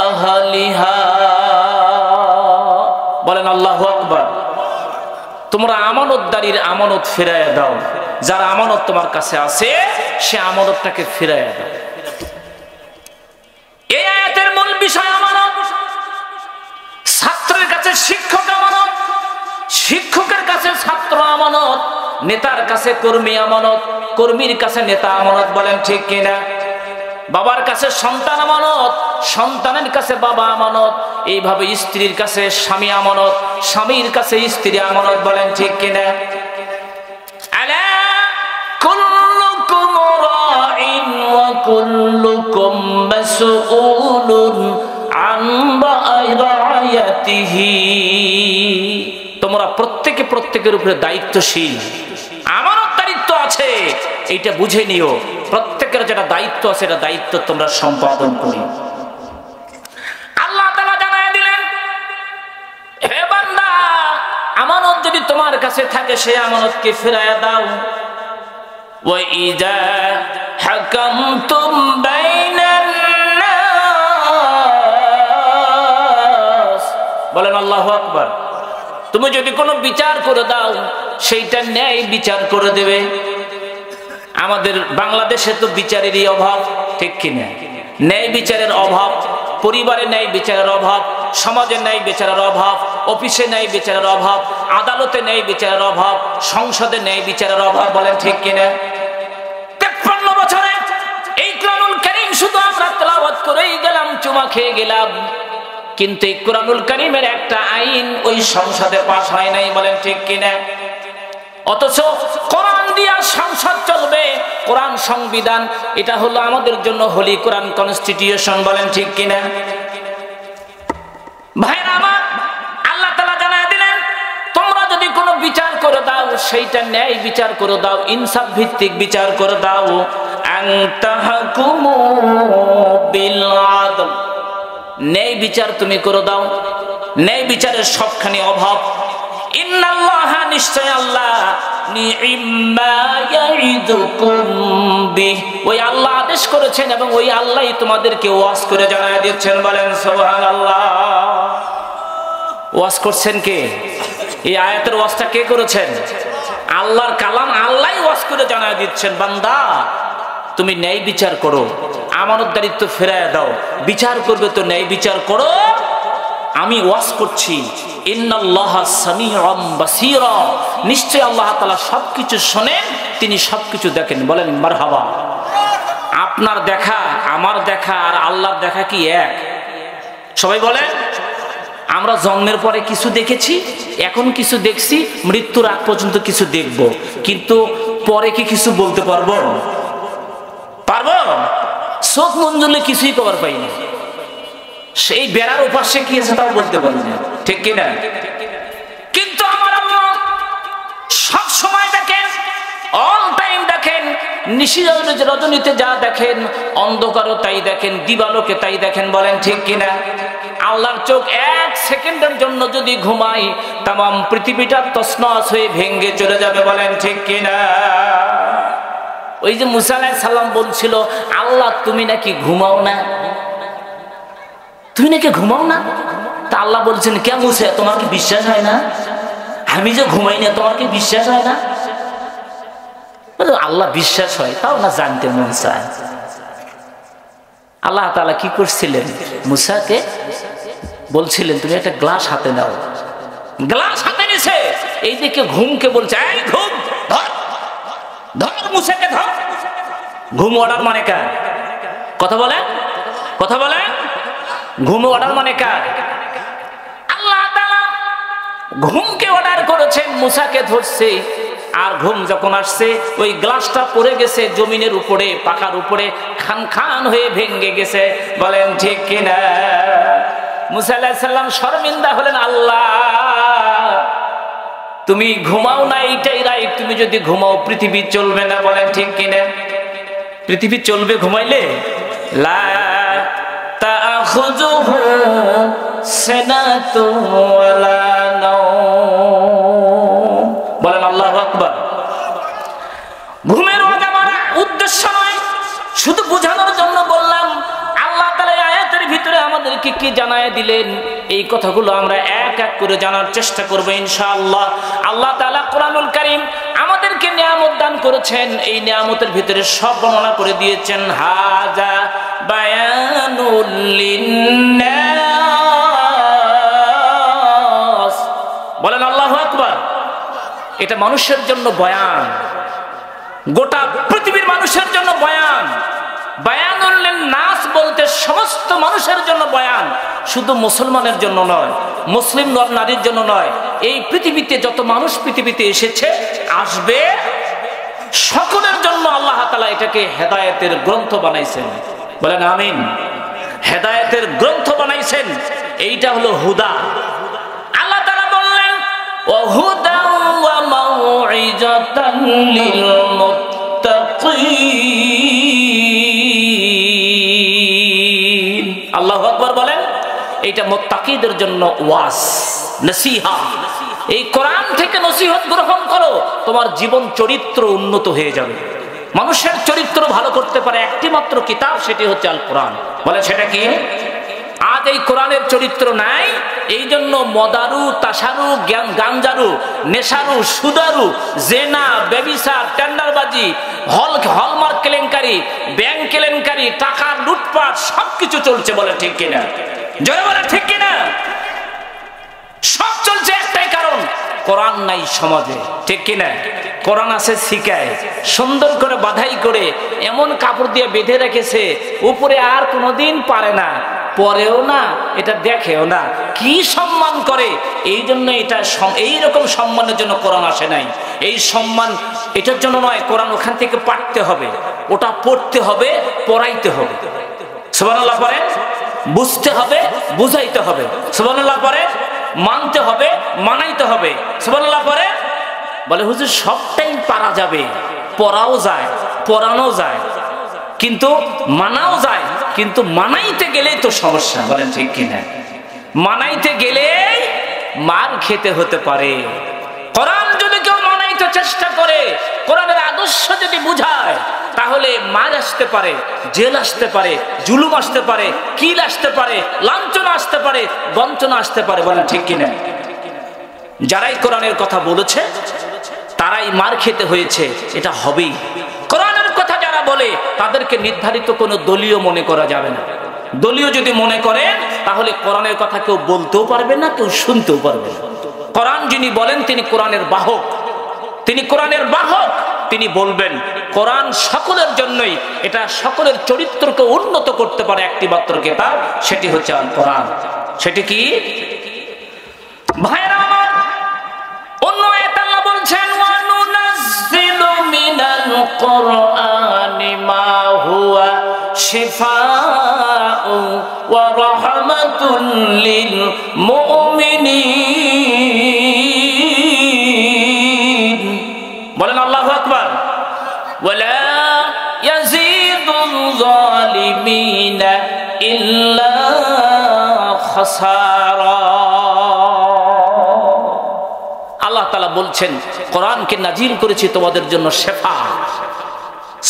আহলিহা। বলেন আল্লাহু আকবার। তোমরা আমানতদারির আমানত ফিরাইয়া দাও। যার আমানত তোমার কাছে আছে সে আমানতটাকে ফিরাইয়া দাও। এই আয়াতের মূল বিষয় আমানত। ছাত্রের কাছে শিক্ষক আমানত, শিক্ষকের কাছে ছাত্র আমানত, নেতার কাছে কর্মী আমানত, কর্মীর কাছে নেতা আমানত। বলেন ঠিক কিনা? বাবার কাছে সন্তান আমানত, সন্তানের কাছে বাবা আমানত। এইভাবে স্ত্রীর কাছে স্বামী আমানত, স্বামীর কাছে স্ত্রী আমানত। বলেন ঠিক কিনা? আলা কুল্লুকুম রাইন ওয়া কুল্লুকুম মাসউলুন আন রায়াতিহি। তোমরা প্রত্যেকে প্রত্যেকের উপরে দায়িত্বশীল, আমানতদারিত্ব আছে, এইটা বুঝে নিও। প্রত্যেকের যেটা দায়িত্ব আছে এটা দায়িত্ব তোমরা সম্পাদন করি। আল্লাহ তাআলা জানায় দিলেন, হে বান্দা, আমানত যদি তোমার কাছে থাকে সে আমানতকে ফিরাইয়া দাও। وإذا حكمتم بين الناس বলেন আল্লাহু আকবার। তুমি যদি কোনো বিচার করে দাও সেইটা ন্যায় বিচার করে দেবে। আমাদের বাংলাদেশে তো বিচারেরই অভাব, ঠিক কিনা? ন্যায় বিচারের অভাব, পরিবারে ন্যায় বিচারের অভাব, সমাজে ন্যায় বিচারের অভাব, অফিসে ন্যায় বিচারের অভাব, আদালতে ন্যায় বিচারের অভাব, সংসদে ন্যায় বিচারের অভাব। বলেন ঠিক কিনা? 53 বছরে এই কোরআনুল কারীম শুধু আমরা তেলাওয়াত করেই গেলাম, চুমা খেয়ে গেলাম, কিন্তু এই কোরআনুল কারীমের একটা আইন ওই সংসদে পাস হয় নাই। বলেন ঠিক কিনা? অথচ কোরআন দিয়া সংসদ চলবে, কোরআন সংবিধান, এটা হলো আমাদের জন্য হোলি কোরআন কনস্টিটিউশন। বলেন ঠিক কিনা? ভাইরা আমার, আল্লাহ তাআলা জানায় দিলেন তোমরা যদি কোনো বিচার করে দাও সেইটা ন্যায় বিচার করে দাও, ইনসাফ ভিত্তিক বিচার করে দাও। আনতাহকুমু বিল আদল, ন্যায় বিচার তুমি করে দাও। ন্যায় বিচারের সবখানি অভাব। ইন্নাল্লাহা, নিশ্চয় আল্লাহ, নি'ম্মা ইয়াইদুকুম বিহ, ওই আল্লাহ আদেশ করেছেন এবং ওই আল্লাহই তোমাদেরকে ওয়াজ করে জানায় দিচ্ছেন। বলেন সুবহানাল্লাহ। ওয়াজ করছেন কে? এই আয়াতের ওয়াজটা কে করেছেন? আল্লাহর কালাম, আল্লাহই ওয়াজ করে জানায় দিচ্ছেন, বান্দা তুমি ন্যায় বিচার করো, আমানতদারিত্ব ফেরায় দাও, বিচার করবে তো ন্যায় বিচার করো। আমি ওয়াজ করছি, ইন্নাল্লাহা সামিউম বাসীরা, নিশ্চয় আল্লাহ তাআলা সবকিছু শোনেন, তিনি সবকিছু দেখেন। বলেন মারহাবা। আপনার দেখা, আমার দেখা আর আল্লাহর দেখা কি এক? সবাই বলেন। আমরা জন্মের পরে কিছু দেখেছি, এখন কিছু দেখছি, মৃত্যুর আগ পর্যন্ত কিছু দেখব, কিন্তু পরে কি কিছু বলতে পারবো? পারবো? চোখ মঞ্জুলে কিছুই খবর পাই না, সেই বেড়ার উপাসে কি আছে তাও বলতে পারি না, ঠিক কিনা? কিন্তু আমার আল্লাহ সব সময় দেখেন, অল টাইম দেখেন, নিশি রজনীতে যা দেখেন, অন্ধকারও তাই দেখেন, দিবালোকে তাই দেখেন। বলেন ঠিক কিনা? আল্লাহর চোখ এক সেকেন্ডের জন্য যদি ঘুমাই, তামাম পৃথিবীটা তছনছ হয়ে ভেঙে চলে যাবে। বলেন ঠিক কিনা? ওই যে মুসা আলাইহিস সালাম বলছিল, আল্লাহ তুমি নাকি ঘুমাও না, তুমি নাকি ঘুমাও না? তা আল্লাহ বলছেন, কে মুসা, তোমার কি বিশ্বাস হয় না আমি যে ঘুমাই না? তোমার কি বিশ্বাস হয় না? আল্লাহ বিশ্বাস হয়, তাও না জানতে মন চায়। আল্লাহ তাআলা কি করছিলেন? মুসাকে বলছিলেন তুমি একটা গ্লাস হাতে নাও। গ্লাস হাতে নিছে, এই দিকে ঘুমকে বলছে, এই ঘুম ধর, ধর মুসাকে ধর। ঘুম অর্ডার মানে কার? কথা বলেন, কথা বলেন। ঘুম অর্ডার মানে কার? আল্লাহ তাআলা ঘুমকে অর্ডার করেছেন, মুসাকে ধরছে। আর ঘুম যখন আসছে, ওই গ্লাসটা পড়ে গেছে জমিনের উপরে, পাকার উপরে, খান খান হয়ে ভেঙে গেছে। বলেন ঠিক কিনা? মুসা আলাইহিস সালাম শর্মিন্দা হলেন, আল্লাহ তুমি ঘুমাও না, এইটাই রাইট, তুমি যদি ঘুমাও পৃথিবী চলবে না। বলেন ঠিক কিনা? পৃথিবী চলবে ঘুমাইলে? লা তাখুযুহু সিনাতুন ওয়ালা নাওম। বলেন আল্লাহু আকবার। ঘুমের উদ্দেশ্য নয়, শুধু বোঝানোর জন্য বললাম। আল্লাহ তাআলা আয়াতের ভিতরে আমাদেরকে কি জানায় দিলেন, এই কথাগুলো আমরা এক এক করে জানার চেষ্টা করব ইনশাআল্লাহ। আল্লাহ তাআলা কোরআনুল কারীম আমাদেরকে নিয়ামত দান করেছেন, এই নিয়ামতের ভিতরে সব বর্ণনা করে দিয়েছেন। হাযা বায়ানুল লিন্নাস। বলেন আল্লাহু আকবার। এটা মানুষের জন্য বয়ান, গোটা পৃথিবীর মানুষের জন্য বয়ান। বায়ানুল লিন্নাস বলতে সমস্ত মানুষের জন্য বয়ান, শুধু মুসলমানের জন্য নয়, মুসলিম নর নারীর জন্য নয়। এই পৃথিবীতে যত মানুষ পৃথিবীতে এসেছে, আসবে, সকলের জন্য আল্লাহ তাআলা এটাকে হেদায়েতের গ্রন্থ বানাইছেন। বলেন আমিন। হেদায়েতের গ্রন্থ বানাইছেন, এইটা হলো হুদা। আল্লাহ তাআলা বললেন, ওয়া হুদা ওয়া মাউইজাতান লিল মুত্তাকিন। আল্লাহু আকবার বলেন। এইটা মুত্তাকিদের জন্য ওয়াজ, নসিহা। এই কোরআন থেকে নসিহত গ্রহণ করো, তোমার জীবন চরিত্র উন্নত হয়ে যাবে। মানুষের চরিত্র ভালো করতে পারে একটি মাত্র কিতাব, সেটি হচ্ছে আল কোরআন। বলে সেটা কি? আজ এই কোরআনের চরিত্র নাই, এই জন্য মদারু, তাসারু, গাঞ্জারু, নেশারু, সুদারু, জেনা, ব্যভিচার, টেন্ডারবাজি, হলমার্ক কেলেঙ্কারি, ব্যাংক কেলেঙ্কারি, টাকা লুটপাট সবকিছু চলছে। বলে ঠিক কিনা? জয় বলে ঠিক কিনা? সব চলছে একটাই কারণ, কোরআন নাই সমাজে। ঠিক কিনা? কোরআন আছে শিখায়, সুন্দর করে বাধাই করে এমন কাপড় দিয়ে বেঁধে রেখেছে, উপরে আর কোনোদিন পারে না, পরেও না, এটা দেখেও না, কি সম্মান করে। এই জন্য এটা এইরকম সম্মানের জন্য কোরআন আসে নাই। এই সম্মান এটার জন্য নয়, কোরআন ওখান থেকে পাঠতে হবে, ওটা পড়তে হবে, পড়াইতে হবে। সুবহানাল্লাহ পড়ে, বুঝতে হবে, বুঝাইতে হবে। সুবহানাল্লাহ পড়ে, মানতে হবে, মানাইতে হবে। সুবহানাল্লাহ পড়ে। বলে হুজুর সবটাই পারা যাবে, পড়াও যায়, পড়ানো যায়, কিন্তু মানাও যায়, কিন্তু মানাইতে গেলেই তো সমস্যা। বলেন ঠিক কিনা? মানাইতে গেলেই মার খেতে হতে পারে। কোরআন যদি কেউ মানাইতে চেষ্টা করে, কোরআনের আদর্শ যদি বুঝায়, তাহলে মার আসতে পারে, জেল আসতে পারে, জুলুম আসতে পারে, কিল আসতে পারে, লাঞ্ছনা আসতে পারে, বঞ্চনা আসতে পারে। বলেন ঠিক কিনা? যারাই কোরআনের কথা বলেছে তারাই মার খেতে হয়েছে, এটা হবেই। কোরআনের কথা যারা বলে তাদেরকে নির্ধারিত কোনো দলীয় মনে করা যাবে না। দলীয় যদি মনে করেন তাহলে কোরআনের কথা কেউ বলতেও পারবে না, কেউ শুনতেও পারবে না। কোরআন যিনি বলেন তিনি কোরআনের বাহক, তিনি কোরআনের বাহক, তিনি বলবেন। কোরআন সকলের জন্যই, এটা সকলের চরিত্রকে উন্নত করতে পারে একটি মাত্র কিতাব, সেটি হচ্ছে আল কোরআন। সেটি কি ভাইরা আমার? অন্য আয়াতে আল্লাহ বলছেন, ওয়া নুনাজ্জিলু মিনাল কোরআনি মা হুয়া শিফাউ ওয়া রাহমাতুল লিল মুমিনিন। বলেন আল্লাহু আকবার। ওয়ালা ইয়াজিদুল যালিমিনা ইল্লা খাসারা। আল্লাহ তাআলা বলছেন কোরআনকে নাজিল করেছি তোমাদের জন্য শেফা।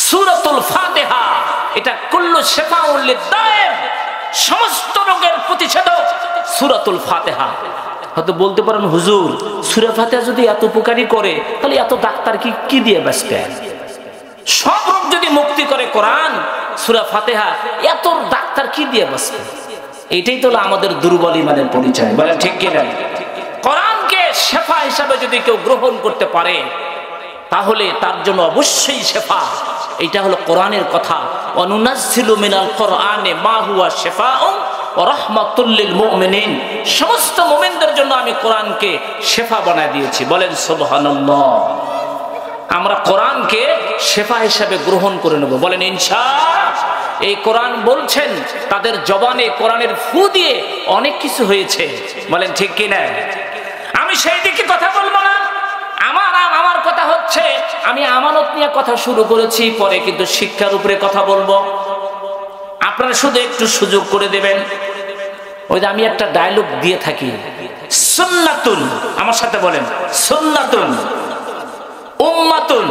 সূরাতুল ফাতিহা এটা কুল্লু শিফাউল লিদ-দাইর, সমস্ত রোগের প্রতিষেধক সূরাতুল ফাতিহা। হয়তো বলতে পারেন হুজুর সূরা ফাতিহা যদি এত উপকারী করে তাহলে এত ডাক্তার কি দিয়ে বাঁচবে? সব রোগ যদি মুক্তি করে কোরআন, সূরা ফাতিহা, এত ডাক্তার কি দিয়ে বাঁচবে? এটাই তো আমাদের দুর্বল ঈমানের পরিচয়। বলে ঠিক কি না? কোরআনকে শেফা হিসাবে যদি কেউ গ্রহণ করতে পারে তাহলে তার জন্য অবশ্যই শেফা। এটা হলো কোরআনের কথা, অনুনাজ্জিলু মিনাল কোরআনে মা হুয়া শিফাউ ওয়া রাহমাতুল লিল মুমিনিন। সমস্ত মুমিনদের জন্য আমি কোরআনকে শেফা বানায় দিয়েছি। বলেন সুবহানাল্লাহ। আমরা কোরআনকে শেফা হিসাবে গ্রহণ করে নেব। বলেন ইনশাআল্লাহ। এই কোরআন বলছেন তাদের জবানে কোরআনের ফু দিয়ে অনেক কিছু হয়েছে। বলেন ঠিক কি না? আমি সেই দিকে কথা বলবো না। আমার কথা হচ্ছে, আমি আমানত নিয়ে কথা শুরু করেছি, পরে কিন্তু শিক্ষার উপরে কথা বলবো। আপনারা শুধু একটু সুযোগ করে দেবেন। ওই যে আমি একটা ডায়লগ দিয়ে থাকি, সুন্নাতুন, আমার সাথে বলেন, সুন্নাতুন উম্মাতুন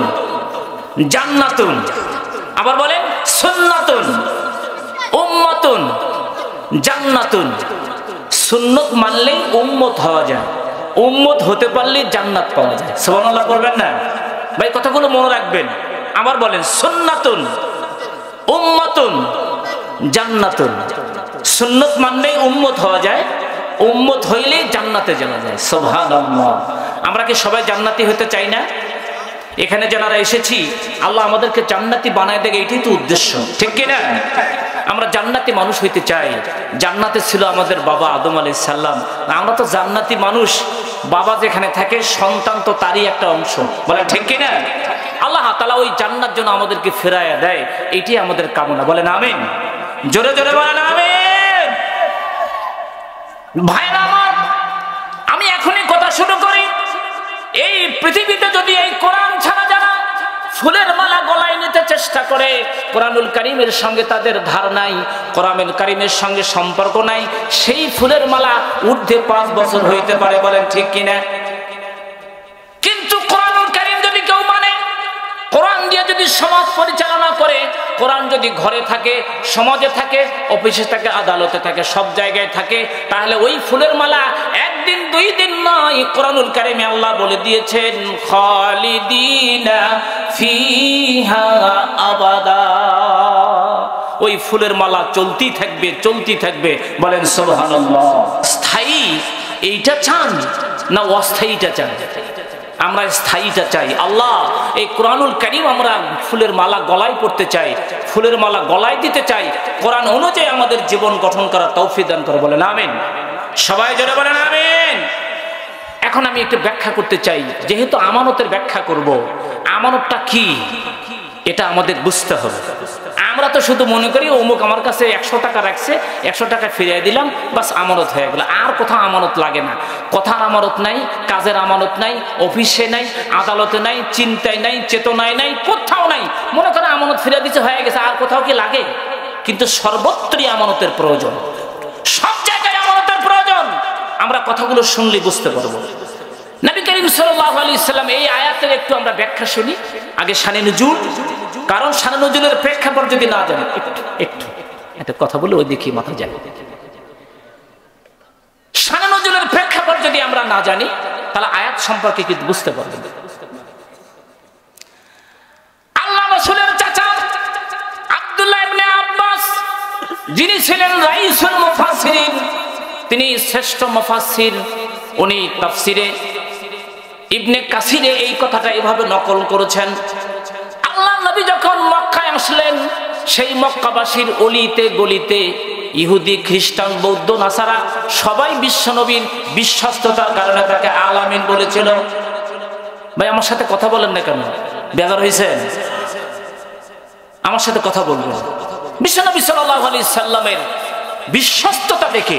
জান্নাতুন। আবার বলেন সুন্নাতুন উম্মাতুন জান্নাতুন। সুন্নত মানলেই উম্মত হওয়া যায়, উম্মত হতে পারলে জান্নাত পাওয়া যায়। সুবহানাল্লাহ বলবেন না ভাই? কথাগুলো মনে রাখবেন। আবার বলেন সুন্নাতুন উম্মাতুন জান্নাতুন। সুন্নত মানলেই উম্মত হওয়া যায়, উম্মত হইলেই জান্নাতে যাওয়া যায়। সুবহানাল্লাহ। আমরা কি সবাই জান্নাতি হতে চাই না? এখানে যারা এসেছি আল্লাহ আমাদেরকে জান্নাতি বানায় দেয়, এটাই তো উদ্দেশ্য, ঠিক কি না? আমরা জান্নাতি মানুষ হইতে চাই। জান্নাতে ছিল আমাদের বাবা আদম আলাইহিস সালাম। আমরা তো জান্নাতি মানুষ। বাবা যেখানে থাকে সন্তান তো তারই একটা অংশ। বলে ঠিক কি না? আল্লাহ তাআলা ওই জান্নাত যেন আমাদেরকে ফেরাইয়া দেয়, এটাই আমাদের কামনা। বলেন আমিন। জোরে জোরে বলেন আমিন। ভাইরা আমার, আমি এখনই কথা শুরু করি। এই পৃথিবীতে যদি এই কোরআন ছাড়া যারা ফুলের মালা গলায় নিতে চেষ্টা করে, কোরআনুল কারীমের সঙ্গে তাদের ধার নাই, কোরআনুল কারীমের সঙ্গে সম্পর্ক নাই, সেই ফুলের মালা ঊর্ধ্বে 5 বছর হইতে পারে। বলেন ঠিক কিনা? কিন্তু কোরআনুল কারীম যদি কেউ মানে, কোরআন দিয়ে যদি সমাজ পরিচালনা করে, কোরআন যদি ঘরে থাকে, সমাজে থাকে, অফিসে থাকে, আদালতে থাকে, সব জায়গায় থাকে, তাহলে ওই ফুলের মালা একদিন দুই দিন নয়, কোরআনুল কারীমে আল্লাহ বলে দিয়েছেন খালিদিনা ফিহা আবাদা। ওই ফুলের মালা চলতেই থাকবে, চলতেই থাকবে। বলেন সুবহানাল্লাহ। স্থায়ী এইটা চান না অস্থায়ীটা চান? আমরা স্থায়ীটা চাই। আল্লাহ এই কোরআনুল কারীম আমরা ফুলের মালা গলায় পড়তে চাই, ফুলের মালা গলায় দিতে চাই, কোরআন অনুযায়ী আমাদের জীবন গঠন করার তৌফিক দান করে। বলেন আমিন। সবাই জোরে বলেন আমিন। এখন আমি একটু ব্যাখ্যা করতে চাই, যেহেতু আমানতের ব্যাখ্যা করব। আমানতটা কি এটা আমাদের বুঝতে হবে। আমরা তো শুধু মনে করি অমুক আমার কাছে 100 টাকা রাখছে, 100 টাকা ফিরিয়ে দিলাম, বাস আমানত হয়ে গেল। আর কোথাও আমানত লাগে না। কথার আমানত নাই, কাজের আমানত নাই, অফিসে নাই, আদালতে নাই, চিন্তায় নাই, চেতনায় নাই, কোথাও নাই। মনে করে আমানত ফিরিয়ে দিচ্ছে, হয়ে গেছে, আর কোথাও কি লাগে? কিন্তু সর্বত্রই আমানতের প্রয়োজন, সব জায়গায় আমানতের প্রয়োজন। আমরা কথাগুলো শুনলে বুঝতে পারবো। নবী করিম সাল্লাল্লাহু আলাইহি সাল্লাম এই আয়াতের একটু আমরা ব্যাখ্যা শুনি আগে। শানে নুজুল, কারণ শানে নুজুলের প্রেক্ষাপট যদি না জানেন, একটু একটা কথা বলে ওই দেখি মাথা যায়। শানে নুজুলের প্রেক্ষাপট যদি আমরা না জানি, তাহলে আয়াত সম্পর্কে কিন্তু বুঝতে পারবেন। আল্লাহ রাসূলের চাচা আব্দুল্লাহ ইবনে আব্বাস, যিনি ছিলেন রাইসুল মুফাসসিরিন, তিনি শ্রেষ্ঠ মুফাসসির। উনি তাফসিরে ইবনে কাসিরে এই কথাটা এভাবে নকল করেছেন। আল্লাহ নবী যখন মক্কায় আসলেন, সেই মক্কাবাসীর অলিতে গলিতে ইহুদি, খ্রিস্টান, বৌদ্ধ, নাসারা সবাই বিশ্বনবীর বিশ্বস্ততার কারণে তাকে আল আমিন বলেছিল। ভাই আমার সাথে কথা বলেন না কেন? বেজার হয়েছেন? আমার সাথে কথা বলবেন। বিশ্বনবী সাল্লাল্লাহু আলাইহি সাল্লামের বিশ্বস্ততা দেখে,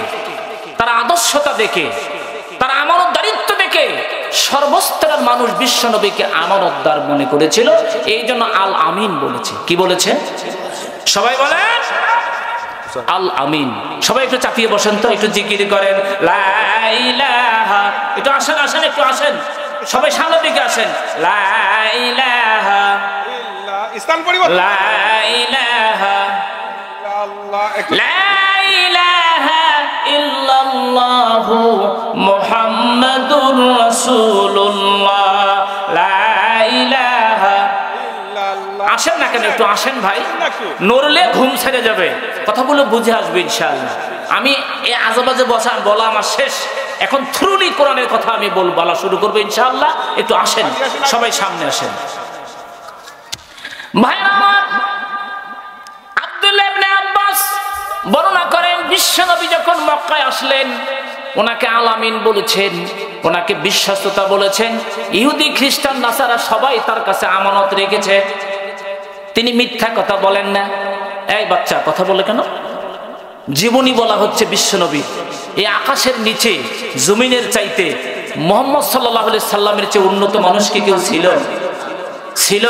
তার আদর্শতা দেখে, তার আমানতদারিত্ব দেখে সর্বস্তরের মানুষ বিশ্বনবীকে আমানতদার মনে করেছিল। এই জন্য আল আমিন বলেছে। কি বলেছে? সবাই বলেন আল আমিন। সবাই একটু চাপিয়ে বসেন তো, একটু জিকির করেন লা ইলাহা। একটু আসেন, আসেন, একটু আসেন, সবাই সামনের দিকে আসেন। লা ইলাহা ইল্লাল্লাহ, লা ইলাহা লা ইলাহা ইল্লাল্লাহু মুহাম্মাদুর রাসূলুল্লাহ, লা ইলাহা ইল্লাল্লাহ। আসেন না কেন? একটু আসেন ভাই, নড়লে ঘুম ছেড়ে যাবে, কথাগুলো বুঝে আসবে ইনশাআল্লাহ। আমি এই আজেবাজে বলা আমার শেষ। এখন থ্রুলি কোরআনের কথা আমি বলা শুরু করবো ইনশাআল্লাহ। একটু আসেন, সবাই সামনে আসেন। ভাইরা আমার, আব্দুল্লাহ ইবনে আব্বাস বর্ণনা করেন, বিশ্বনবী যখন মক্কায় আসলেন, ওনাকে আল আমিন বলেছেন, ওনাকে বিশ্বস্ততা বলেছেন। ইহুদি, খ্রিস্টান, নাসারা সবাই তার কাছে আমানত রেখেছে। তিনি মিথ্যা কথা বলেন না। এই বাচ্চা কথা বলে কেন? জীবনী বলা হচ্ছে বিশ্বনবী। এই আকাশের নিচে জমিনের চাইতে মুহাম্মদ সাল্লাল্লাহু আলাইহি সাল্লামের চেয়ে উন্নত মানুষ কি কেউ ছিল? ছিল?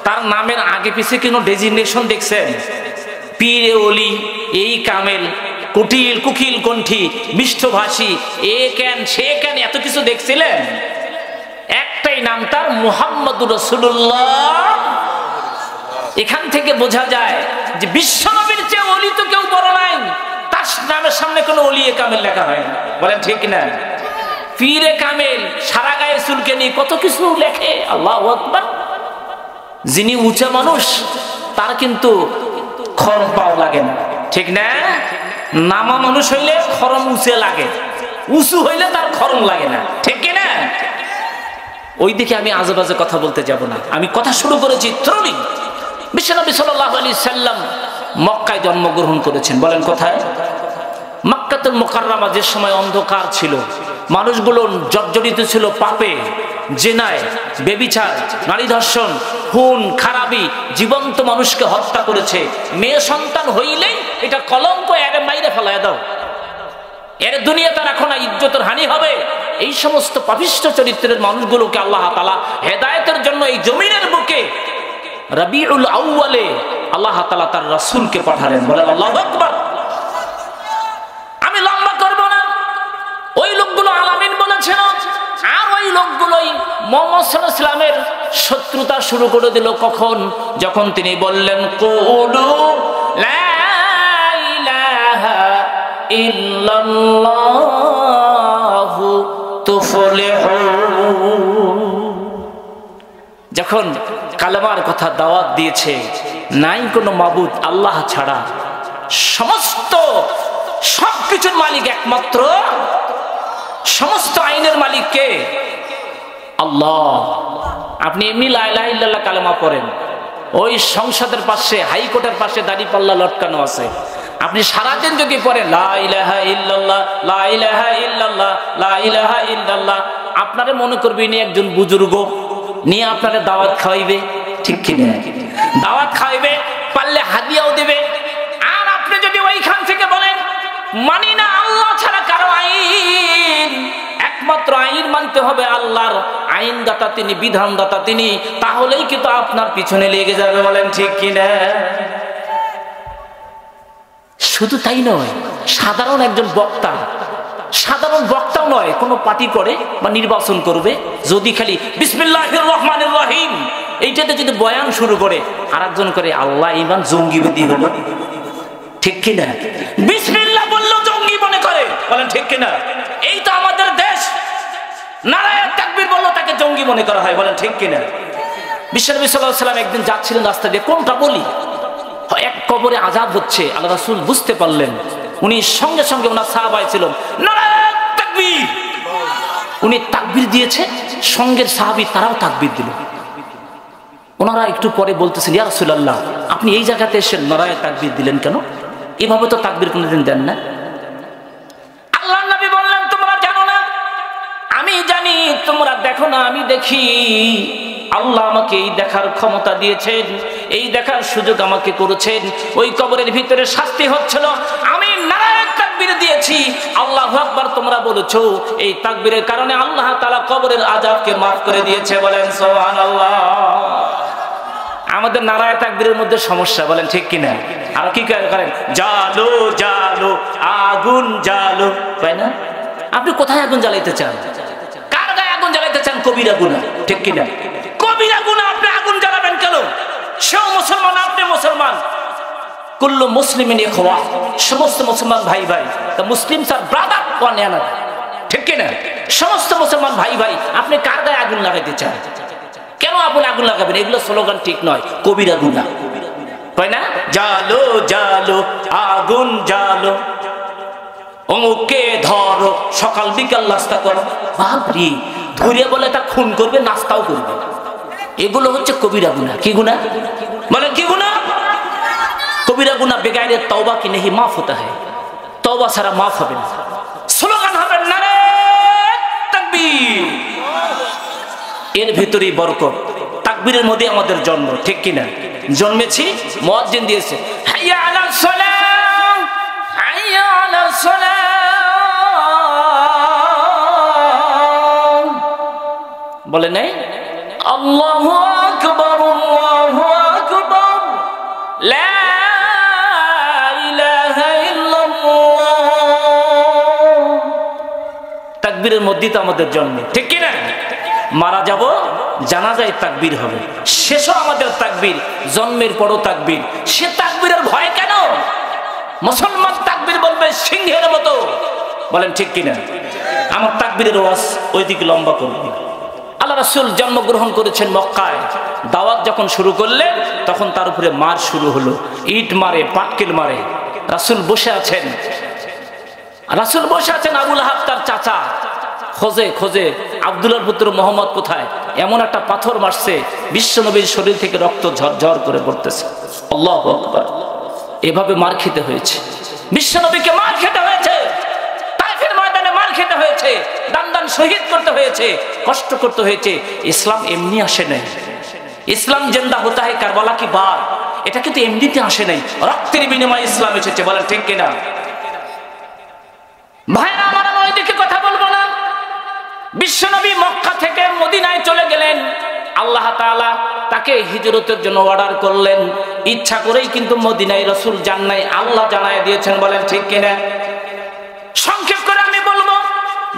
তার নামের আগে পিছে কোনো ডেজিগনেশন দেখছেন? পীরে ওলি, এই কামেল, কুটিল, কুকিল কণ্ঠী, মিষ্টভাষী, এ কেন সে কেন, এত কিছু দেখছিলেন? একটাই নাম তার, মুহাম্মদুর রাসূলুল্লাহ। এখান থেকে বোঝা যায় যে বিশ্বনবীর চেয়ে ওলি তো কেউ বড় নাই। তার নামের সামনে কোনো ওলি এ কামেল লেখা হয় না। বলেন ঠিক না? পীরে কামেল সারা গায়ে চুলকে নিয়ে কত কিছু লেখে। আল্লাহু আকবার। যিনি উঁচা মানুষ, তার কিন্তু খরম পাও লাগে না, ঠিক না? নামা মানুষ হইলে খরম উঁচে লাগে, উঁচু হইলে তার খরম লাগে না, ঠিক কিনা? ওই দিকে আমি আজেবাজে কথা বলতে যাব না। আমি কথা শুরু করেছি থ্রুলি। বিশ্বনবী সাল্লাল্লাহু আলাইহি সাল্লাম মক্কায় জন্মগ্রহণ করেছেন। বলেন কোথায়? মক্কাতুল মুকাররমা। যে সময় অন্ধকার ছিল, মানুষগুলো জর্জরিত ছিল পাপে, জেনায়, বেবিচার, নারী ধর্ষণ, খুন খারাপি, জীবন্ত মানুষকে হত্যা করেছে। মেয়ে সন্তান হইলেই এটা কলঙ্ক, এর বাইরে ফেলায় দাও, এর দুনিয়াতে রাখো না, ইজ্জতের হানি হবে। এই সমস্ত পাপিষ্ঠ চরিত্রের মানুষগুলোকে আল্লাহ তাআলা হেদায়েতের জন্য এই জমিনের বুকে রবিউল আউয়ালে আল্লাহ তাআলা তার রাসূলকে পাঠালেন। বলেন আল্লাহু আকবার। আমি লম্বা করব না। ওই লোকগুলো আল আমিন বলেছিল, আর ওই লোকগুলোই মুহাম্মদ সাল্লাল্লাহু আলাইহি ওয়াসাল্লামের শত্রুতা শুরু করে দিল কখন? যখন তিনি বললেন কুলু লা ইলাহা ইল্লাল্লাহু তুফলিহুন। যখন কালেমার কথা দাওয়াত দিয়েছে, নাই কোনো মাবুদ আল্লাহ ছাড়া, সমস্ত সবকিছুর মালিক একমাত্র, সমস্ত আইনের মালিক কে? আল্লাহ। আপনি এমনি লা ইলাহা ইল্লাল্লাহ কালেমা পড়েন, ওই সংসদের পাশে, হাইকোর্টের পাশে দাড়িপাল্লা লটকানো আছে, আপনি সারাদিন যদি পড়েন লা ইলাহা ইল্লাল্লাহ লা ইলাহা ইল্লাল্লাহ লা ইলাহা ইল্লাল্লাহ, আপনারে মনে করবে ইনি একজন বুজুর্গ, নিয়ে আপনারে দাওয়াত খাওয়াইবে, ঠিক কিনা? দাওয়াত খাওয়াইবে, পারলে হাদিয়াও দেবে। আর আপনি যদি ওইখান থেকে বলেন মানি না আল্লাহ ছাড়া কারো আইন, একমাত্র আইন মানতে হবে আল্লাহর, আইনদাতা তিনি, বিধানদাতা তিনি, তাহলেই কিন্তু আপনার পিছনে লেগে যাবে, বলেন ঠিক কিনা? শুধু তাই নয়, সাধারণ একজন বক্তা, সাধারণ বক্তাও নয়, কোনো পার্টি করে বা নির্বাচন করবে, যদি খালি বিসমিল্লাহির রহমানির রহিম এইটাতে যদি বয়ান শুরু করে, আর একজন করে আল্লাহ ইমান জঙ্গিবাদী হলো, ঠিক কিনা? বিসমিল্লাহ বললো জঙ্গি মনে করে, বলেন ঠিক কিনা? এই তো আমাদের দেশ, নারায়ে তাকবীর বললো তাকে জঙ্গি মনে করা হয়, বলেন ঠিক কিনা? বিশ্বনবী সাল্লাল্লাহু আলাইহি ওয়াসাল্লাম একদিন যাচ্ছিলেন রাস্তা দিয়ে, কোনটা বলি, এক কবরে আযাব হচ্ছে, আল্লাহ রাসূল বুঝতে পারলেন, উনি সঙ্গে সঙ্গে ওনার সাহাবায়ে ছিল নারায়ে তাকবীর, উনি তাকবীর দিয়েছে, সঙ্গের সাহাবী তারাও তাকবীর দিল। ওনারা একটু পরে বলতেছেন ইয়া রাসূলুল্লাহ, আপনি এই জায়গাতে এসে নারায়ে তাকবীর দিলেন কেন? এভাবে তো তাকবীর কোনোদিন দেন না। আল্লাহর নবী বললেন তোমরা জানো না, আমি জানি, তোমরা দেখো না, আমি দেখি। আল্লাহ আমাকে এই দেখার ক্ষমতা দিয়েছেন, এই দেখার সুযোগ আমাকে করেছেন। ওই কবরের ভিতরে শাস্তি হচ্ছিল, আমি নারায়ে তাকবীর দিয়েছি, আল্লাহু আকবার তোমরা বলেছো, এই তাকবীরের কারণে আল্লাহ তাআলা কবরের আযাবকে maaf করে দিয়েছে, বলেন সুবহানাল্লাহ। আমাদের নারায়ে তাকবীরের মধ্যে সমস্যা, বলেন ঠিক কিনা? আর কি করেন, জালো জালো আগুন জালো, তাই না? আপনি কোথায় আগুন জ্বালাইতে চান? কার গায়ে আগুন জ্বালাইতে চান? কবিরা গুনাহ, ঠিক কিনা? কবিরা গুনাহ আপনি আগুন জ্বালাবেন কেন? সেও মুসলমান, আপনি মুসলমান। কুল্লু মুসলিমিন ইখওয়া, সমস্ত মুসলমান ভাই ভাই, the Muslims R brother one another, ঠিক কিনা? সমস্ত মুসলমান ভাই ভাই, আপনি কার গায়ে আগুন লাগাইতে চান? কেন আপনি আগুন লাগাবেন? এগুলো স্লোগান ঠিক নয়, কবিরা গুনাহ, তাই না? জালো জালো আগুন জালো, অমুককে ধরো, সকাল বিকাল নাস্তা করো, বাপরে, ধরে বলে তা খুন করবে, নাস্তাও করবে, এগুলো হচ্ছে কবিরা গুনাহ। কি গুনাহ? বলে কি গুনাহ? কবিরা গুনাহ বেগাইরে তওবা কি নেহি মাফ হতা হয়, তওবা ছাড়া মাফ হবে না। স্লোগান হবে নারায়ে তাকবীর, এর ভিতরেই বরকত। তাকবীরের মধ্যে আমাদের জন্ম, ঠিক কিনা? জন্মেছি, মুয়াজ্জিন দিয়েছে হাইয়া আলাস সালাম, হাইয়া আলাস সালাম, বলে নাই আল্লাহু আকবার আল্লাহু আকবার লা ইলাহা ইল্লাল্লাহ। তাকবীরের মধ্যে তো আমাদের জন্ম, ঠিক কি না? মারা যাব, জানাজায় তাকবীর হবে, শেষও আমাদের তাকবীর, জন্মের পরও তাকবীর। সে তাকবীরের ভয় কেন? মুসলমান তাকবীর বলবে সিংহের মতো, বলেন ঠিক কিনা? আমার তাকবীরের ওয়াজ ওইদিকে লম্বা করবে। আল্লাহ রাসূল জন্মগ্রহণ করেছেন মক্কায়, দাওয়াত যখন শুরু করলেন তখন তার উপরে মার শুরু হলো, ইট মারে, পাটকেল মারে। রাসূল বসে আছেন, রাসূল বসে আছেন, আবু লাহাব তার চাচা খোঁজে খোঁজে আব্দুল্লাহর পুত্র মুহাম্মদ কোথায়, এমন একটা পাথর মারছে, বিশ্বনবীর শরীর থেকে রক্ত ঝরঝর করে পড়তেছে। আল্লাহু আকবার। এভাবে মার খেতে হয়েছে, বিশ্বনবীকে মার খেতে হয়েছে, তায়েফের ময়দানে মার খেতে হয়েছে, দান দান শহীদ করতে হয়েছে, কষ্ট করতে হয়েছে। ইসলাম এমনি আসে নাই, ইসলাম জিন্দা হতা হয় কারবালা কি বার, এটা কিন্তু এমনিতে আসে নাই, রক্তের বিনিময়ে ইসলাম এসেছে, বলেন ঠিক কিনা? ভাইরা আমার, আমি ওইদিকে কথা বলবো না। বিশ্বনবী মক্কা থেকে মদিনায় চলে গেলেন, আল্লাহ তাআলা তাকে হিজরতের জন্য অর্ডার করলেন। ইচ্ছা করেই কিন্তু মদিনায় রাসূল যান নাই, আল্লাহ জানায় দিয়েছেন, বলেন ঠিক কিনা? সংক্ষেপ করে আমি বলবো,